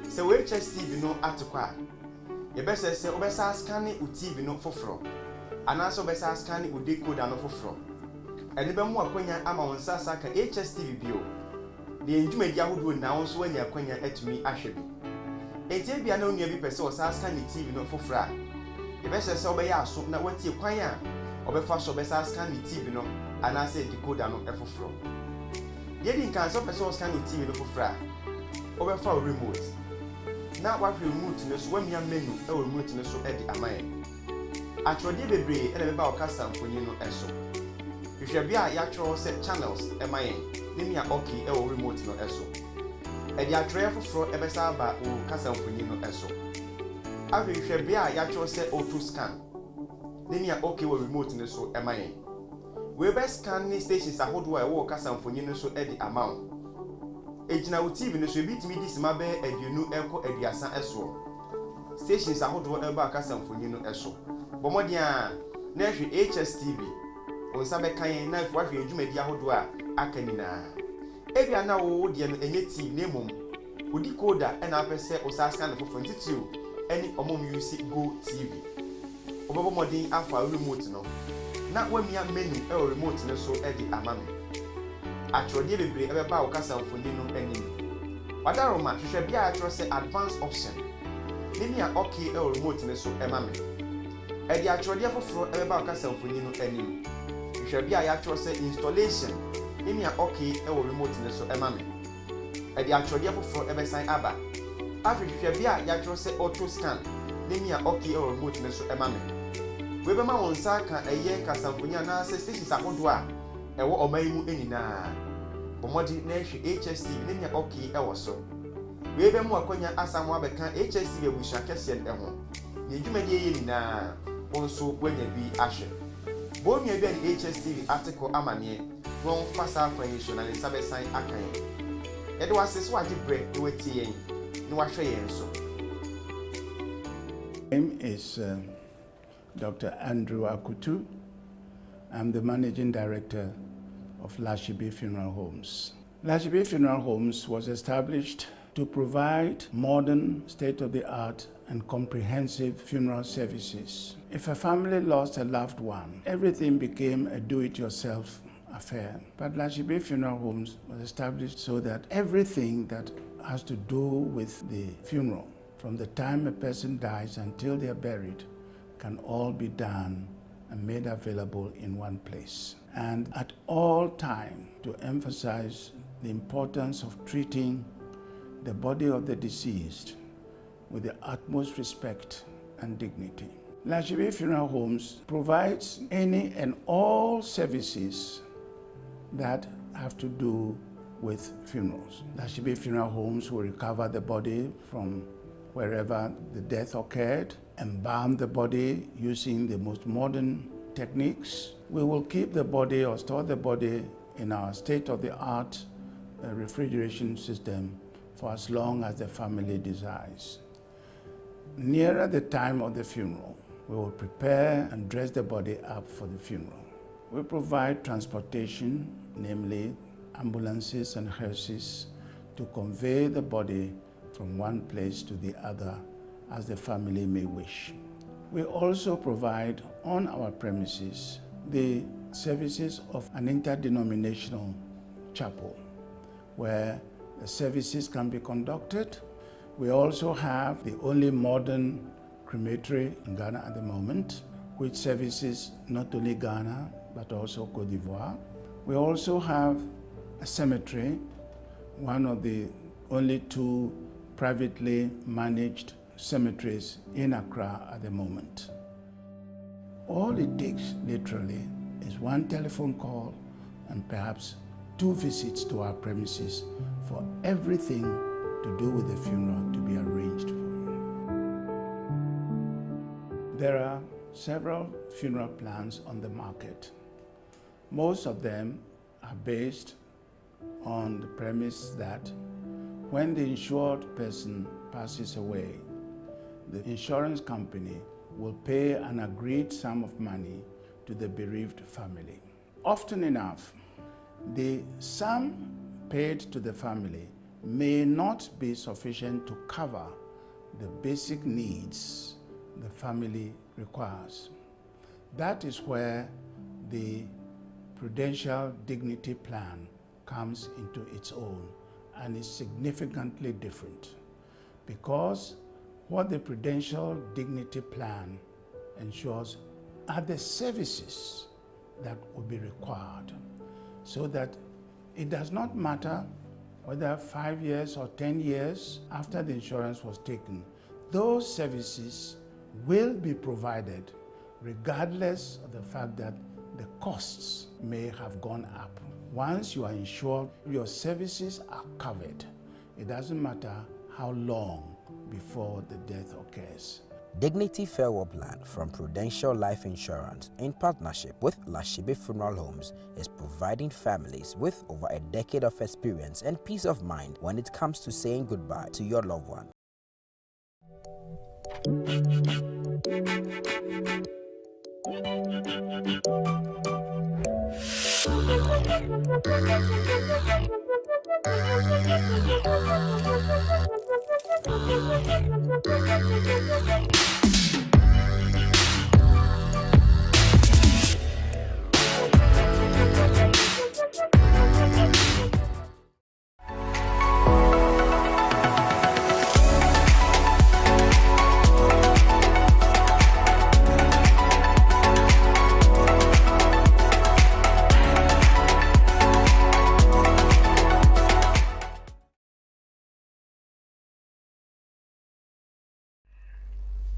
Se we Hstv no atekwa yebese se obesa scan u TV no foforo anaso obesa scan u decoder no foforo eni be mu akwanya ama won sasa ka Hstv bio de ndwumadi ahodo na won so wanya akwanya atumi ahwe bi etie bia na onua bi pese o sasa scan TV no foforo a yebese se obeya aso na watie kwan a obefa so obesa scan TV no anase decoder no efoforo yedi nkan so pese o scan TV no foforo a obefa remote na what remote no so wamia menu e remote no so e di amaye atwode bebre e na beba okasa mfonyi no eso hwehwe bia ya tro se channels e maye ne mia okay e remote no eso e di atwre foforo e besa ba o kasa mfonyi no eso hwehwe bia ya tro se auto scan ne mia okay wo remote no so e maye we be scan ni stations ahodo e wo kasa mfonyi no so e di amount ejina wo TV no so ebitimi di sima be aduonu eko aduasa eso stations ahodo e ba kasa mfonyi no eso bomodi a na hwe Hstv onsa be kan na hwe ahwe edwumadi ahodo a akanina ebia na wo de no enye TV na mom odi coda e na apese osaskan no fofo ntitiu eni omom use go TV obobomodi afa remote no na wamia menu e remote no so e di amame atwode bebre ebe ba okasa mfoni no anim wadaroma hwehwe bia atwo se advanced option nini a okay e remote ne so emame e di atwode foforo ebe ba okasa mfoni no anim hwehwe bia ya atwo se installation nini a okay e remote ne so emame e di atwode foforo ebe san aba hwehwe bia ya atwo se auto scan nini a okay e remote ne so emame we be ma won sa ka eye kasa mfoni na se stations ahodo a ewo omayimu enina bomodi na hwe Hstv ne nya okay ewo so we be mu akonya asamu abeka Hstv ebushia kese eho ne dwumadi ye nina wonso wanya bi ahwe bonua bi ani Hstv article amane won fasa akwanyiso na ne sabesan akan yede waseso age bre ne wati yen ne wahwe yen so. Name is Dr. Andrew Akutu. I'm the Managing Director of Hstv Funeral Homes. Hstv Funeral Homes was established to provide modern, state-of-the-art and comprehensive funeral services. If a family lost a loved one, everything became a do-it-yourself affair. But Hstv Funeral Homes was established so that everything that has to do with the funeral, from the time a person dies until they are buried, can all be done and made available in one place. And at all time, to emphasize the importance of treating the body of the deceased with the utmost respect and dignity. Hstv Funeral Homes provides any and all services that have to do with funerals. Hstv Funeral Homes will recover the body from wherever the death occurred, embalm the body using the most modern techniques. We will keep the body or store the body in our state-of-the-art refrigeration system for as long as the family desires. Nearer the time of the funeral, we will prepare and dress the body up for the funeral. We provide transportation, namely ambulances and hearses, to convey the body from one place to the other as the family may wish. We also provide on our premises the services of an interdenominational chapel where the services can be conducted. We also have the only modern crematory in Ghana at the moment, which services not only Ghana but also Côte d'Ivoire. We also have a cemetery, one of the only two privately managed cemeteries in Accra at the moment. All it takes, literally, is one telephone call and perhaps 2 visits to our premises for everything to do with the funeral to be arranged for. There are several funeral plans on the market. Most of them are based on the premise that when the insured person passes away, the insurance company will pay an agreed sum of money to the bereaved family. Often enough, the sum paid to the family may not be sufficient to cover the basic needs the family requires. That is where the Prudential Dignity Plan comes into its own and is significantly different, because what the Prudential Dignity Plan ensures are the services that will be required, so that it does not matter whether 5 years or 10 years after the insurance was taken, those services will be provided regardless of the fact that the costs may have gone up. Once you are insured, your services are covered. It doesn't matter how long before the death occurs. Dignity Farewell Plan from Prudential Life Insurance, in partnership with Hstv Funeral Homes, is providing families with over a decade of experience and peace of mind when it comes to saying goodbye to your loved one.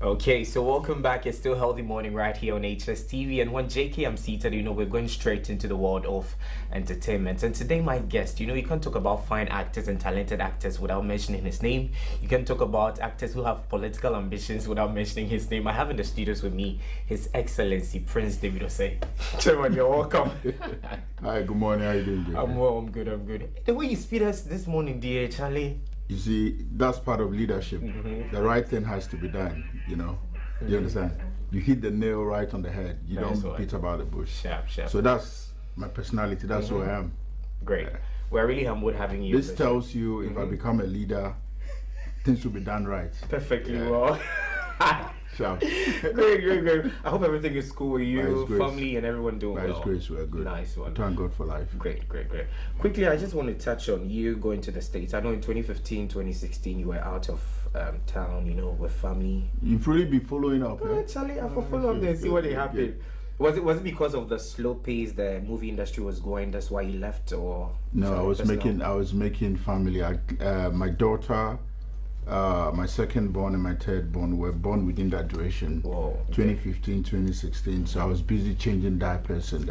Okay, so welcome back. It's still Healthy Morning right here on Hstv, and when JK I'm seated, we're going straight into the world of entertainment. And today my guest, you can't talk about fine actors and talented actors without mentioning his name. You can talk about actors who have political ambitions without mentioning his name. I have in the studios with me His Excellency Prince David Osei. Chairman, you're welcome. Hi, good morning. How you doing, Jay? I'm well, I'm good. The way you speak us this morning, dear Charlie. You see, that's part of leadership. The right thing has to be done, Do you understand? You hit the nail right on the head. You don't beat about the bush. Sharp. So that's my personality. That's who I am. Great. We're really humbled having you. This tells you if I become a leader, things will be done right. Perfectly well. Sharp. Great. I hope everything is cool with you, family, and everyone doing well. Nice, grace, we're good. Nice one. Thank God for life. Great. Quickly, I just want to touch on you going to the States. I know in 2015, 2016, you were out of town, with family. You've really been following up, yeah? Charlie, I follow up there and see what happened. Was it because of the slow pace the movie industry was going? That's why you left, or? No, I was making family. My daughter, my second born and my third born were born within that duration. Whoa, okay. 2015, 2016. So I was busy changing diapers and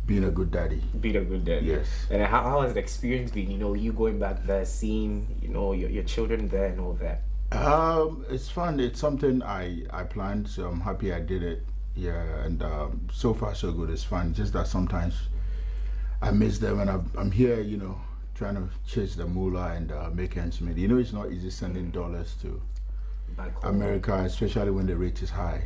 being a good daddy. Yes. And how has the experience been? You going back there, seeing your children there and all that. It's fun. It's something I planned, so I'm happy I did it. Yeah, and so far so good. It's fun. Just that sometimes I miss them, and I'm here, trying to chase the moolah and make ends meet. It's not easy sending dollars to America, especially when the rate is high.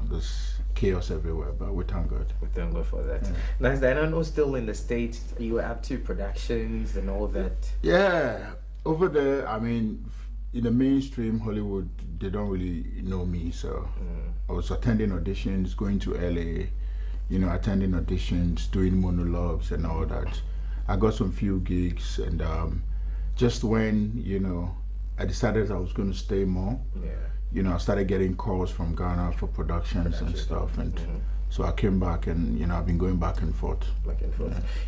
There's chaos everywhere, but we thank God. We thank God for that. Nice. And I know still in the States, you were up to productions and all that. Yeah, over there, in the mainstream Hollywood, they don't really know me, so I was attending auditions, going to LA, attending auditions, doing monologues and all that. I got some few gigs, and just when I decided I was going to stay more, I started getting calls from Ghana for productions and stuff, and so I came back, and I've been going back and forth.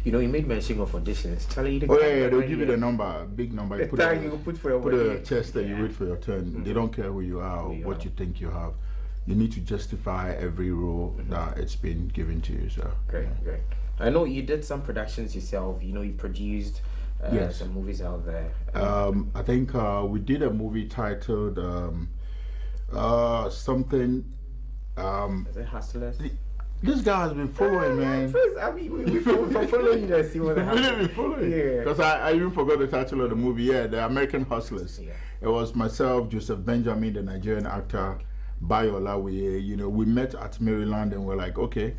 You made mention of auditions. Charlie, they'll give you the number, big number. You put a chest there, you wait for your turn. They don't care who you are or what you think you have. You need to justify every role that it's been given to you. So great. I know you did some productions yourself. You produced some movies out there. I think we did a movie titled something Is it Hustlers? This guy has been following, man. I mean, we following you to see what Really been following. Yeah. Because I even forgot the title of the movie. Yeah, The American Hustlers. Yeah. It was myself, Joseph Benjamin, the Nigerian actor, Bayola. We met at Maryland and we're like, okay.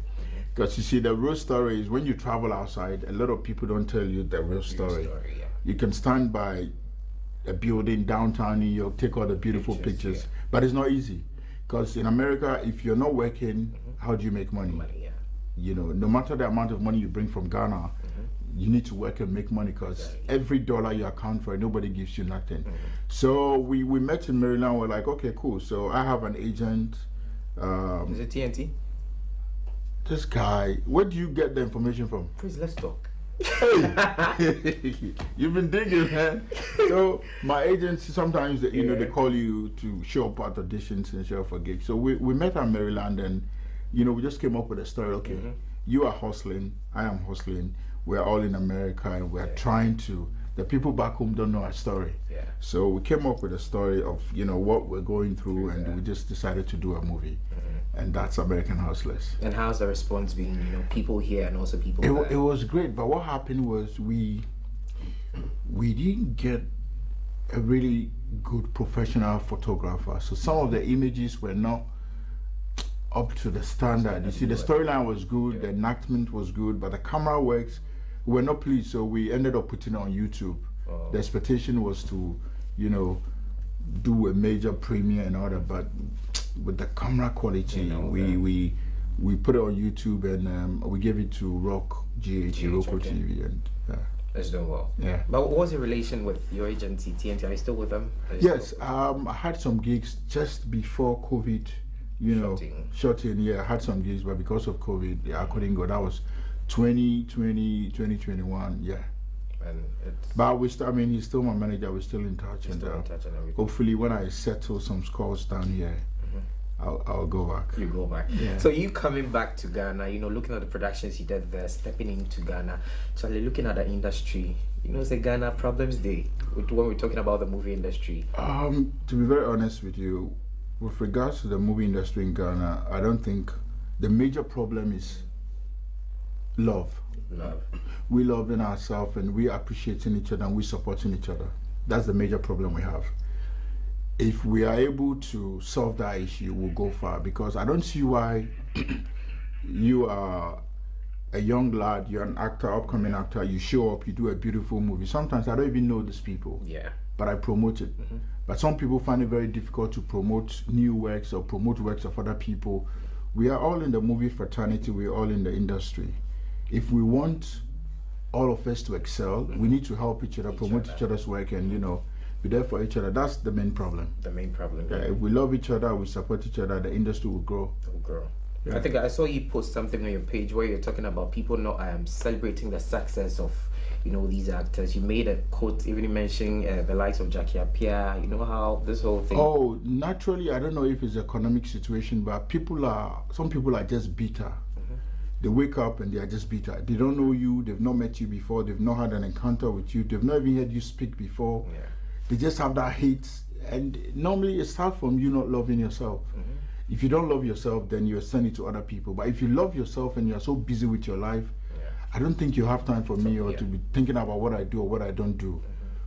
Because you see, the real story is when you travel outside, a lot of people don't tell you the real story. Yeah. You can stand by a building downtown New York, take all the beautiful pictures, but it's not easy. Because in America, if you're not working, how do you make money? Yeah. You know, no matter the amount of money you bring from Ghana, you need to work and make money because every dollar you account for, nobody gives you nothing. So we met in Maryland. We're like, okay, cool. So I have an agent. Is it TNT? This guy, where do you get the information from? Please, let's talk. Hey, you've been digging, man. So my agency sometimes they call you to show up at auditions and show up for gigs. So we met at Maryland and we just came up with a story. Okay, you are hustling, I am hustling. We're all in America and we're trying to. The people back home don't know our story. Yeah. So we came up with a story of what we're going through and we just decided to do a movie. And that's American Hustlers. And how's the response been? People here and also people there? It was great, but what happened was we didn't get a really good professional photographer. So some of the images were not up to the standard. You see, the storyline was good, the enactment was good, but the camera works. We were not pleased, so we ended up putting it on YouTube. The expectation was to, do a major premiere and all that, but with the camera quality, we put it on YouTube and we gave it to Rock GH Local TV, and it's doing well. Yeah. But what was your relation with your agency TNT? Are you still with them? Yes, I had some gigs just before COVID. Shooting. Yeah, I had some gigs, but because of COVID, I couldn't go. That was 2020, 2021. Yeah. And but he's still my manager. We're still in touch, and hopefully, when I settle some scores down here, I'll go back. You go back. Yeah. So you coming back to Ghana? Looking at the productions you did there, stepping into Ghana, Charlie, looking at the industry. It's a Ghana Problems Day when we're talking about the movie industry. To be very honest with you, with regards to the movie industry in Ghana, I don't think the major problem is love. We loving ourselves and we appreciating each other and we supporting each other. That's the major problem we have. If we are able to solve that issue, we'll go far, because I don't see why you are a young lad, you're an actor, upcoming actor, you show up, you do a beautiful movie. Sometimes I don't even know these people, but I promote it. But some people find it very difficult to promote new works or promote works of other people. We are all in the movie fraternity, we're all in the industry. If we want all of us to excel, we need to help each other, promote each other's work, and be there for each other. That's the main problem. The main problem. Yeah, if we love each other, we support each other, the industry will grow. It will grow. Yeah. I think I saw you post something on your page where you're talking about people not celebrating the success of these actors. You made a quote even mentioning the likes of Jackie Appiah. How this whole thing. Oh, naturally, I don't know if it's economic situation, but some people are just bitter. They wake up and they are just bitter. They don't know you, they've not met you before, they've not had an encounter with you, they've not even heard you speak before. Yeah. They just have that hate. And normally it starts from you not loving yourself. If you don't love yourself, then you send it to other people. But if you love yourself and you're so busy with your life, I don't think you have time for me or to be thinking about what I do or what I don't do.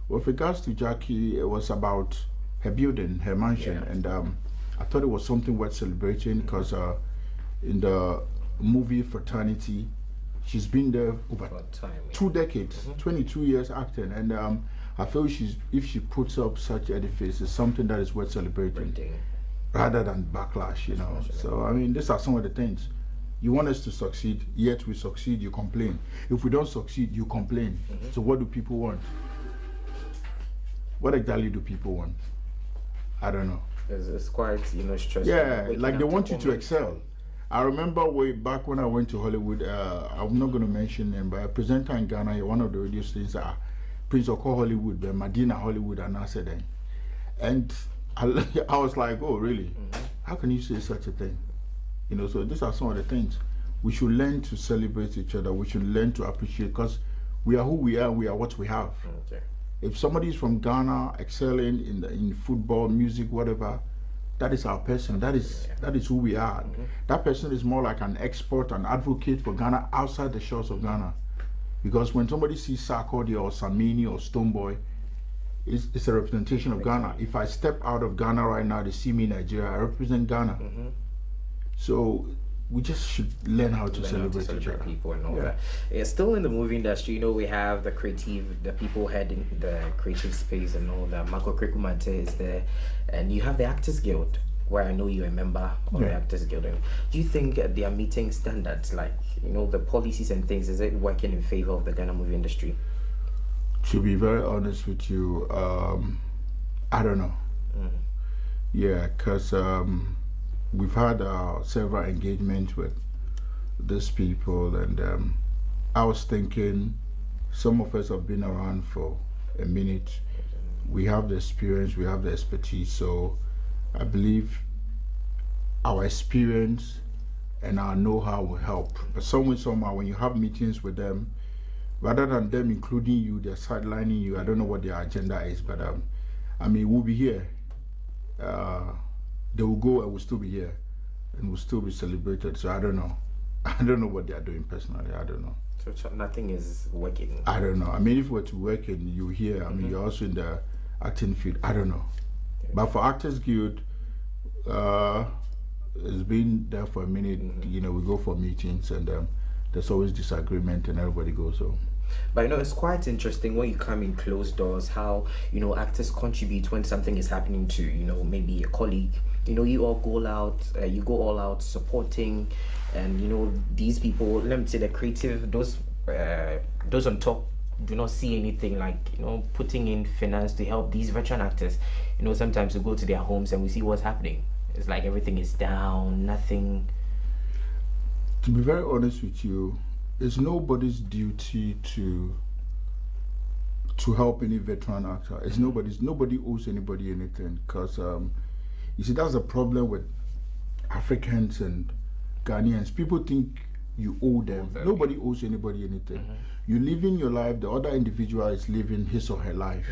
With regards to Jackie, it was about her building, her mansion. And I thought it was something worth celebrating because in the movie fraternity, she's been there over 2 decades, 22 years acting, and I feel if she puts up such edifice, it's something that is worth celebrating rather than backlash, So these are some of the things. You want us to succeed, yet we succeed, you complain. If we don't succeed, you complain. So what do people want? What exactly do people want? I don't know. It's quite stressful. Yeah, like they want you to excel. I remember way back when I went to Hollywood, I'm not going to mention them, but a presenter in Ghana, one of the radio stations, Prince Oko Hollywood, but Medina Hollywood, and I said that. And I was like, oh, really? How can you say such a thing? So these are some of the things. We should learn to celebrate each other. We should learn to appreciate, because we are who we are, we are what we have. If somebody is from Ghana excelling in football, music, whatever, that is our person. That is who we are. That person is more like an expert, an advocate for Ghana outside the shores of Ghana. Because when somebody sees Sarkodie or Samini or Stoneboy, it's a representation of Ghana. If I step out of Ghana right now, they see me in Nigeria, I represent Ghana. So we just should learn how to celebrate each other. People and all that. Yeah, still in the movie industry, you know, we have the people heading the creative space and all that. Marco Krikumante is there, and you have the Actors Guild, where I know you're a member of the Actors Guild. Do you think they are meeting standards, like, you know, the policies and things? Is it working in favor of the Ghana movie industry? To be very honest with you, I don't know. Yeah, because we've had several engagements with these people, and I was thinking some of us have been around for a minute. We have the experience, we have the expertise, so I believe our experience and our know-how will help. But somehow, when you have meetings with them, rather than them including you, they're sidelining you. I don't know what their agenda is, but I mean, we'll be here. They will go and we'll still be here, and we'll still be celebrated. So I don't know. I don't know what they are doing personally. I don't know. So nothing is working. I don't know. I mean, if we're to work and you here, I mean, you're also in the acting field. I don't know. But for Actors Guild, it's been there for a minute. You know, we go for meetings, and there's always disagreement, and everybody goes home. But you know, it's quite interesting when you come in closed doors how, you know, actors contribute when something is happening to, you know, maybe a colleague. You know, you all go out, you go all out supporting, and you know, these people, let me say the creative, those on top do not see anything, like, you know, putting in finance to help these veteran actors. You know, sometimes we go to their homes and we see what's happening. It's like everything is down, nothing. To be very honest with you, it's nobody's duty to help any veteran actor. It's nobody owes anybody anything, because you see, that's the problem with Africans and Ghanaians. People think you owe them. Nobody owes anybody anything. You're living your life, the other individual is living his or her life.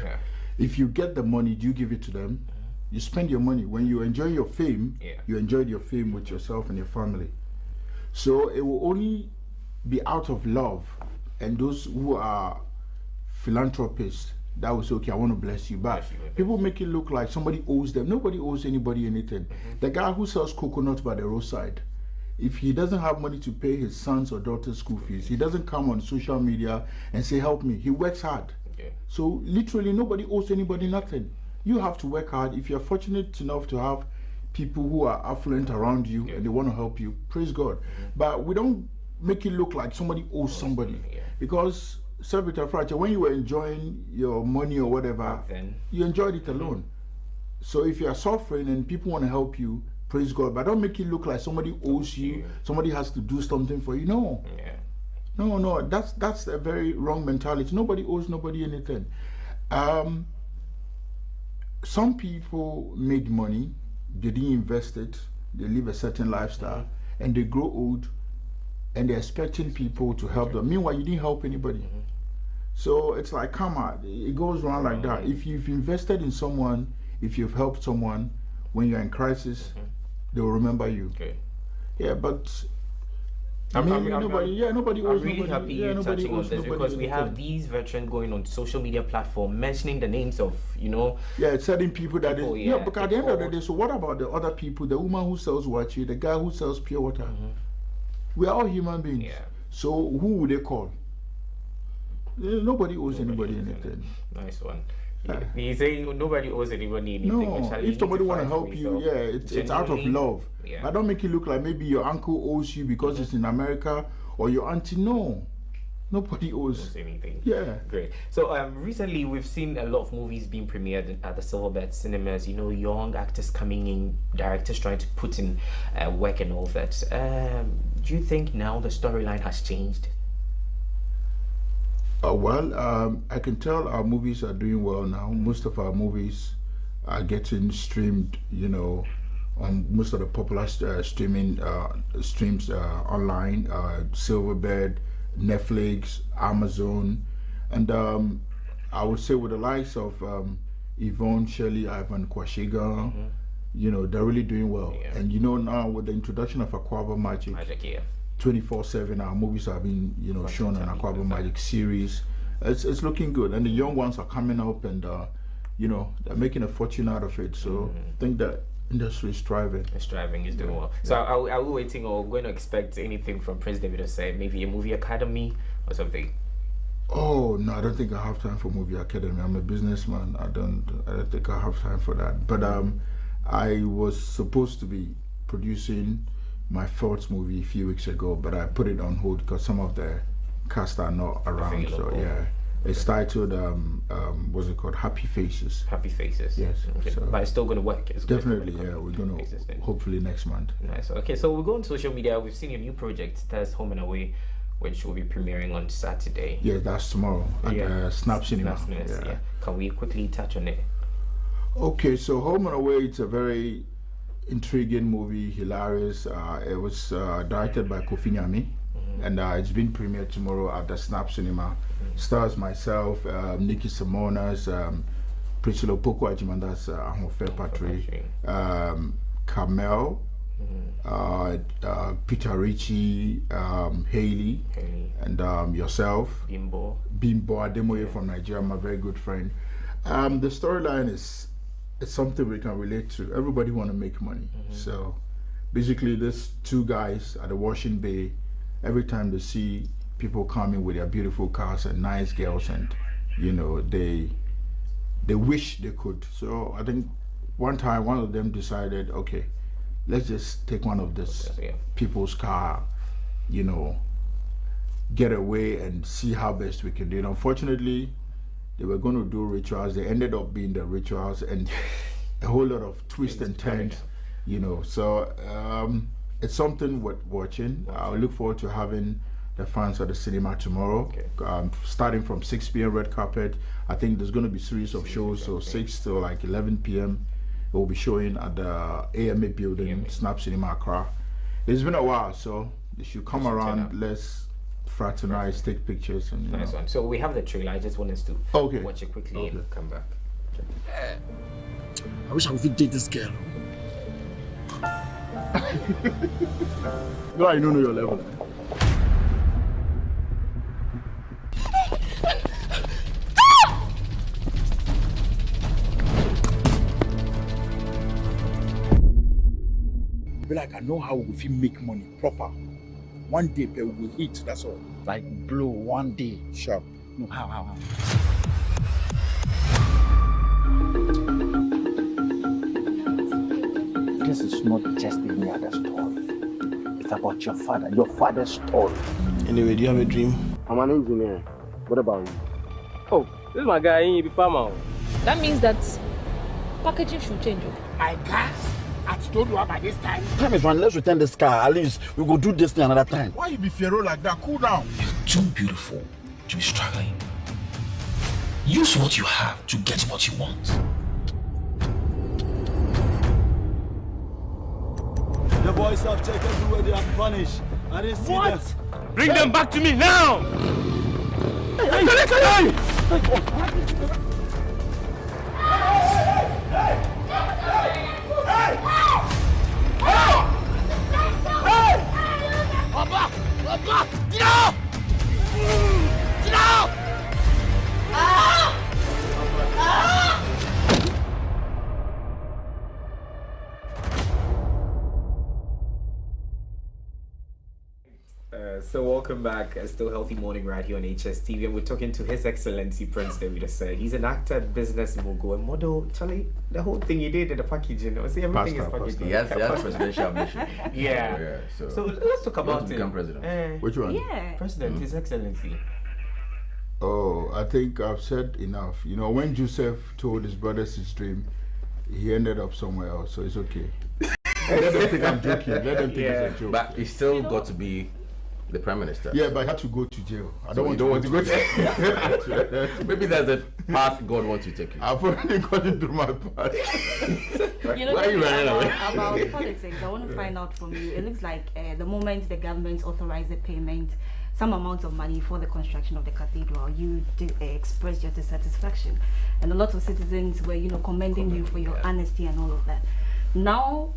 If you get the money, do you give it to them? You spend your money. When you enjoy your fame, you enjoyed your fame with yourself and your family. So it will only be out of love, and those who are philanthropists that will say, okay, I want to bless you, but people make it look like somebody owes them. Nobody owes anybody anything. The guy who sells coconuts by the roadside, if he doesn't have money to pay his sons or daughters' school fees, he doesn't come on social media and say, help me. He works hard. So literally nobody owes anybody nothing. You have to work hard. If you're fortunate enough to have people who are affluent around you and they want to help you, praise God. But we don't make it look like somebody owes somebody. Because, Celebrity Fracture, when you were enjoying your money or whatever, you enjoyed it alone. So if you are suffering and people want to help you, praise God. But don't make it look like somebody owes you, somebody has to do something for you. No. No, that's a very wrong mentality. Nobody owes nobody anything. Some people made money, they didn't invest it, they live a certain lifestyle, and they grow old, and they're expecting people to help them. Meanwhile, you didn't help anybody. So it's like, come on, it goes around like that. If you've invested in someone, if you've helped someone, when you're in crisis, they will remember you. Yeah, but nobody owes I'm really happy you're touching on this, because we have these veterans going on social media platform mentioning the names of, you know, certain people that but at the end of the day, so what about the other people, the woman who sells wachi, the guy who sells pure water? We are all human beings. So who would they call? Nobody owes anybody anything. Nice one. He's saying nobody owes anybody anything. No, if somebody want to help you, it's out of love. But don't make it look like maybe your uncle owes you because it's in America, or your auntie. No, nobody owes anything. Great. So recently we've seen a lot of movies being premiered at the Silverbird cinemas. You know, young actors coming in, directors trying to put in work and all that. Do you think now the storyline has changed? I can tell our movies are doing well now. Most of our movies are getting streamed, you know, on most of the popular streaming streams online, Silverbird, Netflix, Amazon, and I would say with the likes of Yvonne, Shirley, Ivan Kwashiga, they're really doing well. Yeah. And now with the introduction of Aquaba Magic, 24/7 our movies are being shown on Aquaba Magic series. It's looking good, and the young ones are coming up, and they're making a fortune out of it. So I think that industry is thriving. It's thriving, is doing well. So are we waiting or going to expect anything from Prince David to say, maybe a movie academy or something? Oh no, I don't think I have time for movie academy. I'm a businessman. I don't think I have time for that. But I was supposed to be producing my fourth movie a few weeks ago, but I put it on hold because some of the cast are not around. So yeah, it's titled what's it called? Happy Faces. Happy Faces. Yes. Okay. So but it's still going to work. definitely, yeah. We're gonna hopefully next month. Nice. Okay, so we'll go on social media. We've seen your new project, Test Home and Away, which will be premiering on Saturday. Yeah, that's tomorrow at Snap Cinema. Yeah. Can we quickly touch on it? Okay, so Home and Away, it's a very intriguing movie, hilarious. It was directed by Kofi Nyame, and it's been premiered tomorrow at the Snap Cinema. Stars myself, Nikki Simonas, Priscilla Poko Ajimandas, Ahofe Patri, Kamel, Peter Ritchie, Haley, and yourself, Bimbo Ademoye from Nigeria, my very good friend. The storyline is something we can relate to. Everybody want to make money, so basically these two guys at the washing bay, every time they see people coming with their beautiful cars and nice girls, and they wish they could. So I think one time one of them decided, okay, let's just take one of this people's car, get away and see how best we can do it. Unfortunately, they were going to do rituals. They ended up being the rituals, and a whole lot of twists and turns, So it's something worth watching. I look forward to having the fans at the cinema tomorrow. Starting from 6 p.m. red carpet. I think there's going to be a series of shows, so 6 to like 11 p.m. It will be showing at the AMA building, Snap Cinema Accra. It's been a while, so you should come around. Let's fraternize, take pictures, and nice one. So we have the trailer. I just want us to watch it quickly and come back. I wish I could date this girl. No, I don't know your level. Be like, I know how we fit make money proper. One day we will hit, that's all. Like blow one day sharp. No, how? This is not just any other story. It's about your father's story. Anyway, do you have a dream? I'm an engineer. What about you? Oh, this is my guy in Ibipama. That means that packaging should change. My car? I told you by this time. Time is running. Let's return this car. At least we go do this thing another time. Why you be Pharaoh like that? Cool down. You're too beautiful to be struggling. Use what you have to get what you want. The boys have checked everywhere, they have vanished. I didn't see them. Bring them back to me now! Hey! So welcome back. Still Healthy Morning right here on Hstv, and we're talking to His Excellency Prince David Osei. He's an actor, business mogul, and model. Charlie, the whole thing you did in the packaging, everything is packaging. Yes, presidential ambition. Yeah. So let's talk about to become president. Which one? Yeah. President, His Excellency. Oh, I think I've said enough. When Joseph told his brothers his dream, he ended up somewhere else, so it's okay. Let them think I'm joking. Let them think it's a joke. But he still got to be the prime minister. Yeah, but I had to go to jail. I don't want to go to Maybe that's the path God wants to take you. I've already got into my path. Why are you running away? About politics, I want to find out from you. It looks like the moment the government authorized the payment, some amount of money for the construction of the cathedral, you did express your dissatisfaction, and a lot of citizens were, commending you for your honesty and all of that. Now,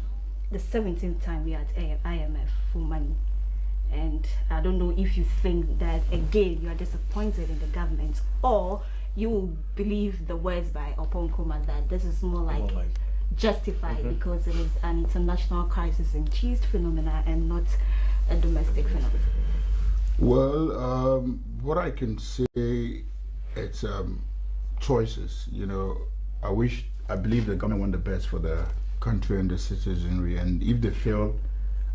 the 17th time we are at IMF for money. And I don't know if you think that, again, you are disappointed in the government, or you will believe the words by Opon Kuma that this is more like justified because it is an international crisis-induced phenomena and not a domestic phenomenon. Well, what I can say, it's choices. You know, I believe the government want the best for the country and the citizenry, and if they feel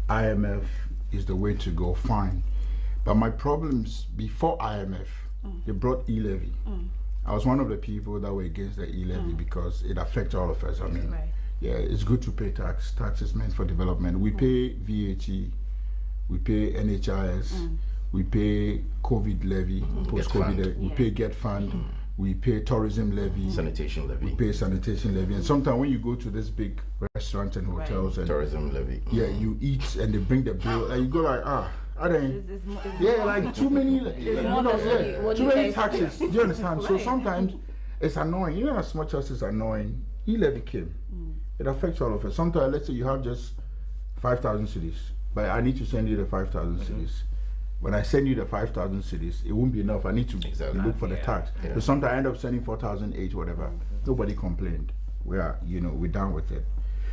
IMF is the way to go, fine. But my problems before IMF, they brought e-levy. I was one of the people that were against the e-levy because it affects all of us. I mean, yeah, it's good to pay tax. Tax is meant for development. We pay VAT, we pay NHIS, we pay COVID levy, post-COVID levy, we pay Get Fund, we pay tourism levy, sanitation levy, we pay sanitation levy. And sometimes when you go to this big restaurants and hotels and tourism levy, yeah, you eat and they bring the bill and you go like, like too many, too many taxes. Do you understand? So sometimes it's annoying. Even as much as it's annoying, e-levy came. It affects all of us. Sometimes, let's say you have just 5,000 cedis, but I need to send you the 5,000 cedis. When I send you the 5,000 cedis, it won't be enough. I need to look for the tax. So sometimes I end up sending 4,008, whatever. Nobody complained. We are, we're done with it.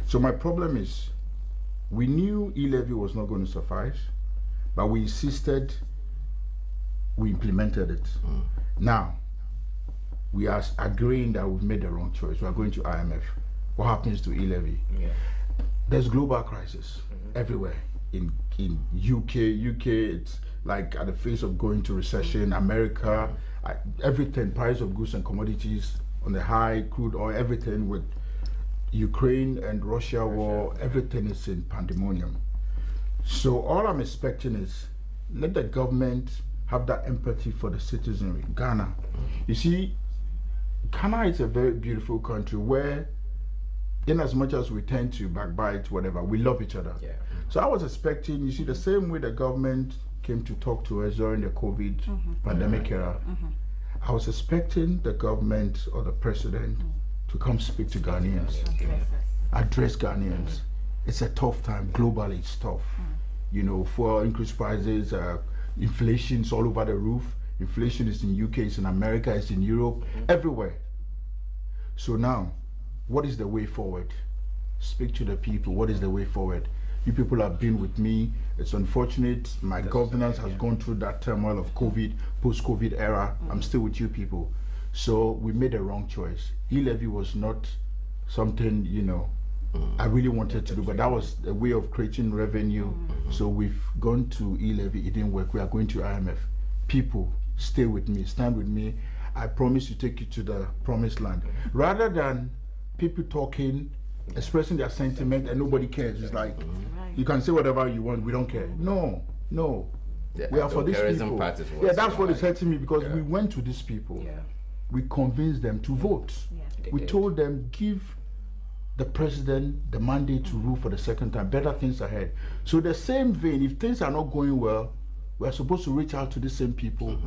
So my problem is, we knew e-levy was not going to suffice, but we insisted, we implemented it. Now, we are agreeing that we've made the wrong choice. We are going to IMF. What happens to e-levy? There's global crisis everywhere. In UK, it's like at the face of going to recession. America, everything, price of goods and commodities on the high, crude oil, everything with Ukraine and Russia war, everything is in pandemonium. So all I'm expecting is let the government have that empathy for the citizenry. Ghana, you see, Ghana is a very beautiful country where, in as much as we tend to backbite, whatever, we love each other. So I was expecting, you see, the same way the government came to talk to us during the COVID pandemic era, I was expecting the government or the president to come speak to Ghanaians, address Ghanaians. It's a tough time. Globally, it's tough. For increased prices, inflation's all over the roof. Inflation is in UK, it's in America, it's in Europe, everywhere. So now, what is the way forward? Speak to the people. What is the way forward? You people have been with me. It's unfortunate. My governance has gone through that turmoil of COVID, post-COVID era. I'm still with you people. So we made a wrong choice. E-levy was not something, I really wanted to do, but that was a way of creating revenue. So we've gone to e-levy. It didn't work. We are going to IMF. People, stay with me. Stand with me. I promise to take you to the promised land. Rather than people talking, expressing their sentiment, and nobody cares. It's like, you can say whatever you want, we don't care. No. We are for these people. Yeah, that's what is hurting me, because we went to these people. We convinced them to vote. We told them, give the president the mandate to rule for the second time, better things ahead. So the same vein, if things are not going well, we are supposed to reach out to the same people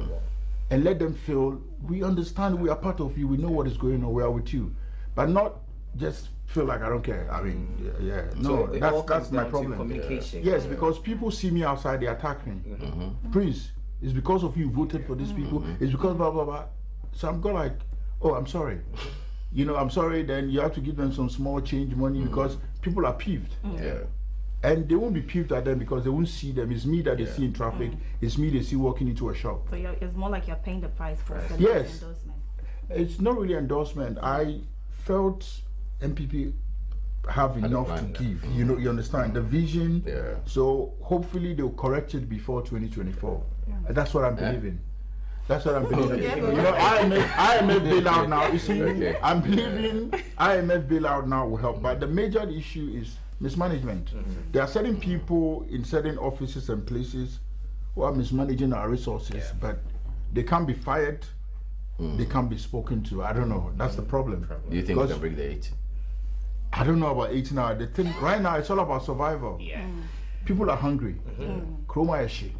and let them feel, we understand, we are part of you, we know what is going on, we are with you. But not just feel like I don't care. I mean, no, that's my problem. Communication. Yes, because people see me outside, they attack me. Prince, it's because of you voted for these people, it's because blah, blah, blah. So I'm going like, oh, I'm sorry. I'm sorry, then you have to give them some small change money because people are peeved. And they won't be peeved at them because they won't see them. It's me that they see in traffic. It's me they see walking into a shop. So it's more like you're paying the price for yes. endorsement. It's not really endorsement. I felt MPP have enough to give. You understand the vision. So hopefully they'll correct it before 2024. And that's what I'm believing. That's what I'm believing. IMF bailout now. You see, I'm believing IMF bailout now will help. But the major issue is mismanagement. There are certain people in certain offices and places who are mismanaging our resources, but they can't be fired. They can't be spoken to. I don't know. That's the problem. Do you think we can bring the 8? I don't know about 8 now. The thing right now, it's all about survival. People are hungry. Chroma eshi.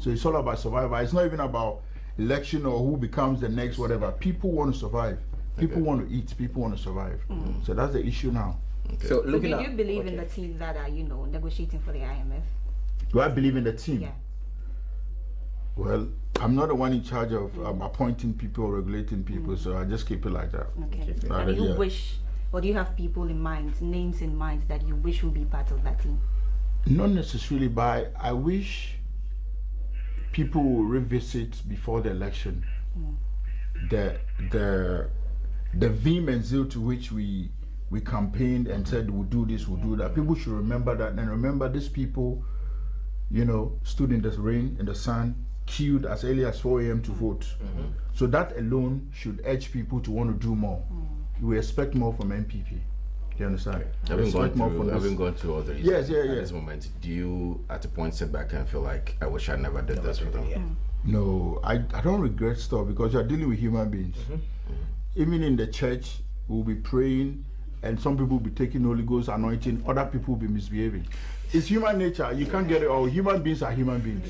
So it's all about survival. It's not even about election or who becomes the next whatever. People want to survive. People want to eat. People want to survive. So that's the issue now. Okay. So, do you believe in the team that are, negotiating for the IMF? Do I believe in the team? Yeah. Well, I'm not the one in charge of appointing people or regulating people, so I just keep it like that. Okay. And do you wish, or do you have people in mind, names in mind that you wish will be part of that team? Not necessarily, but I wish people will revisit before the election the vim and zeal to which we campaigned and said we'll do this, we'll do that. People should remember that, and remember these people, stood in the rain, in the sun, queued as early as 4 a.m. to vote. So that alone should urge people to want to do more. We expect more from MPP. You understand? Having gone through all the reasons at this moment, do you at a point sit back and feel like I wish I never did this with them? No, I don't regret stuff because you're dealing with human beings. Even in the church, we'll be praying and some people will be taking Holy Ghost anointing, other people will be misbehaving. It's human nature. You can't get it all. Human beings are human beings.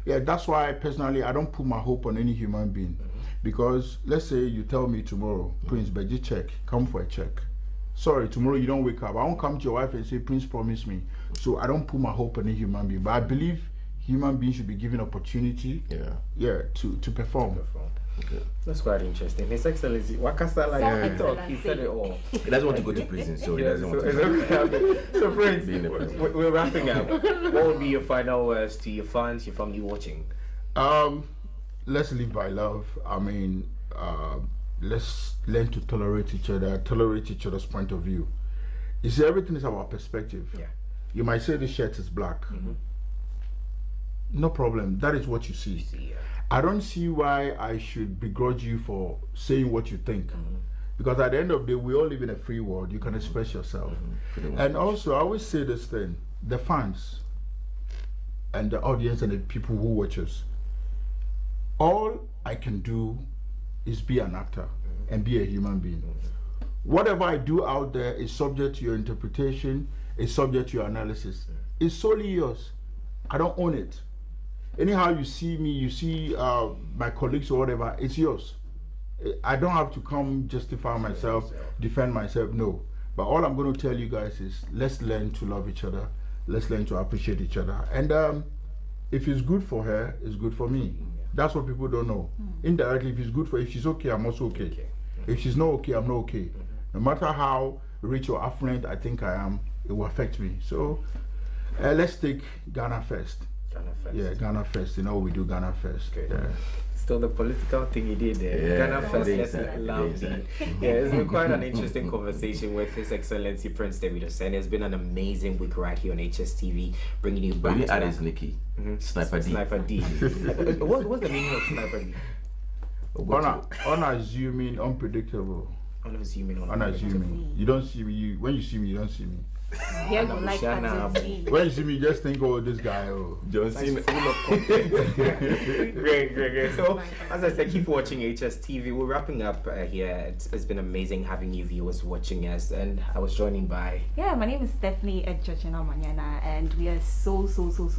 Yeah, that's why personally I don't put my hope on any human being. Because let's say you tell me tomorrow, Prince, Beji check, come for a check. Sorry, tomorrow you don't wake up. I won't come to your wife and say, Prince, promise me. So I don't put my hope on a human being. But I believe human beings should be given opportunity to perform. Okay. That's quite interesting. His Excellency, Wakasa, thought he said it all. He doesn't want to go to prison, so he doesn't want to. So, friends, we're wrapping up. What would be your final words to your fans, your family watching? Let's live by love. I mean, let's learn to tolerate each other's point of view. You see, everything is about perspective. Yeah. You might say the shirt is black. No problem. That is what you see. I don't see why I should begrudge you for saying what you think. Because at the end of the day, we all live in a free world. You can express yourself. And also, I always say this thing, the fans and the audience and the people who watch us, all I can do is be an actor and be a human being. Whatever I do out there is subject to your interpretation, is subject to your analysis. It's solely yours. I don't own it. Anyhow you see me, you see my colleagues or whatever, it's yours. I don't have to come justify myself, defend myself, no. But all I'm going to tell you guys is let's learn to love each other. Let's learn to appreciate each other. And if it's good for her, it's good for me. That's what people don't know. Indirectly, if it's good for her, if she's okay, I'm also okay. If she's not okay, I'm not okay. No matter how rich or affluent I think I am, it will affect me. So let's take Ghana first. Yeah, Ghana first. You know we do Ghana first. Still the political thing he did there. Ghana first, it's been quite an interesting conversation with His Excellency Prince David Hussein. It's been an amazing week right here on Hstv, bringing you back to that is Nikki. Sniper D. Sniper D. What's the meaning of Sniper D? Unassuming, unpredictable. Unassuming. You don't see me. When you see me, you don't see me. Yeah, like when you see me, just think, oh, this guy, John Cena, full of content. Great. So, as I said, keep watching Hstv. We're wrapping up here. It's been amazing having you viewers watching us, and I was joining by. Yeah, my name is Stephanie Edchochina Manyana, and we are so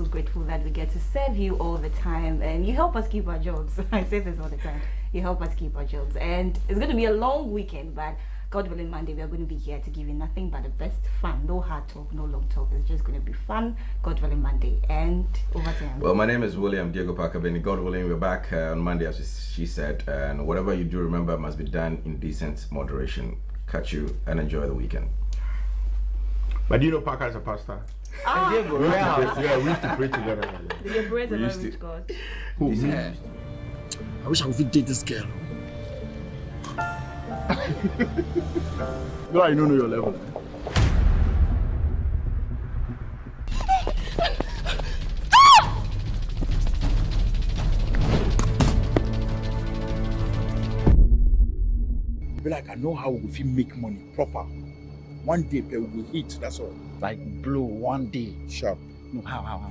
grateful that we get to serve you all the time, and you help us keep our jobs. I say this all the time. You help us keep our jobs, and it's going to be a long weekend, but God willing, Monday we are going to be here to give you nothing but the best fun. No hard talk, no long talk. It's just going to be fun. God willing, Monday. And over to him. Well, my name is William Diego Parker Benny. God willing, we're back on Monday, as she said. And whatever you do, remember, must be done in decent moderation. Catch you and enjoy the weekend. But do you know Parker is a pastor? Diego, we used to pray together. Your praise and reach God. Who? I wish I would date this girl. No, I don't know your level. Be like, I know how we make money proper. One day we will hit, that's all. Like blow one day sharp. No, how?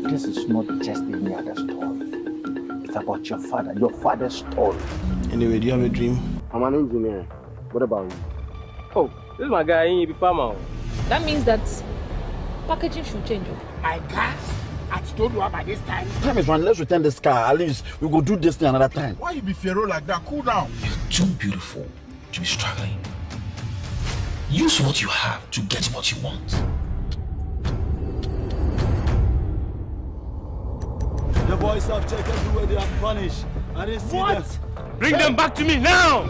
This is not just any other story. It's about your father's story. Anyway, do you have a dream? I'm an engineer. What about you? Oh, this is my guy, he be farmer. That means that packaging should change. My guy, I told you by this time. Time is running. Let's return this car. At least we go do this thing another time. Why you be Pharaoh like that? Cool down. You're too beautiful to be struggling. Use what you have to get what you want. The boys have checked everywhere they are punished. I didn't see them. Bring them back to me now!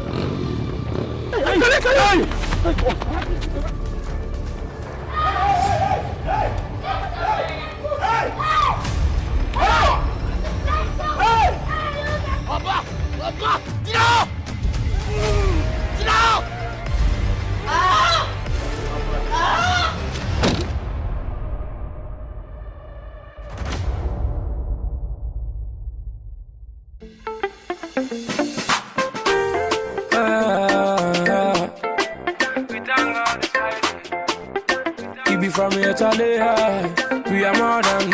From here to the high, we are more than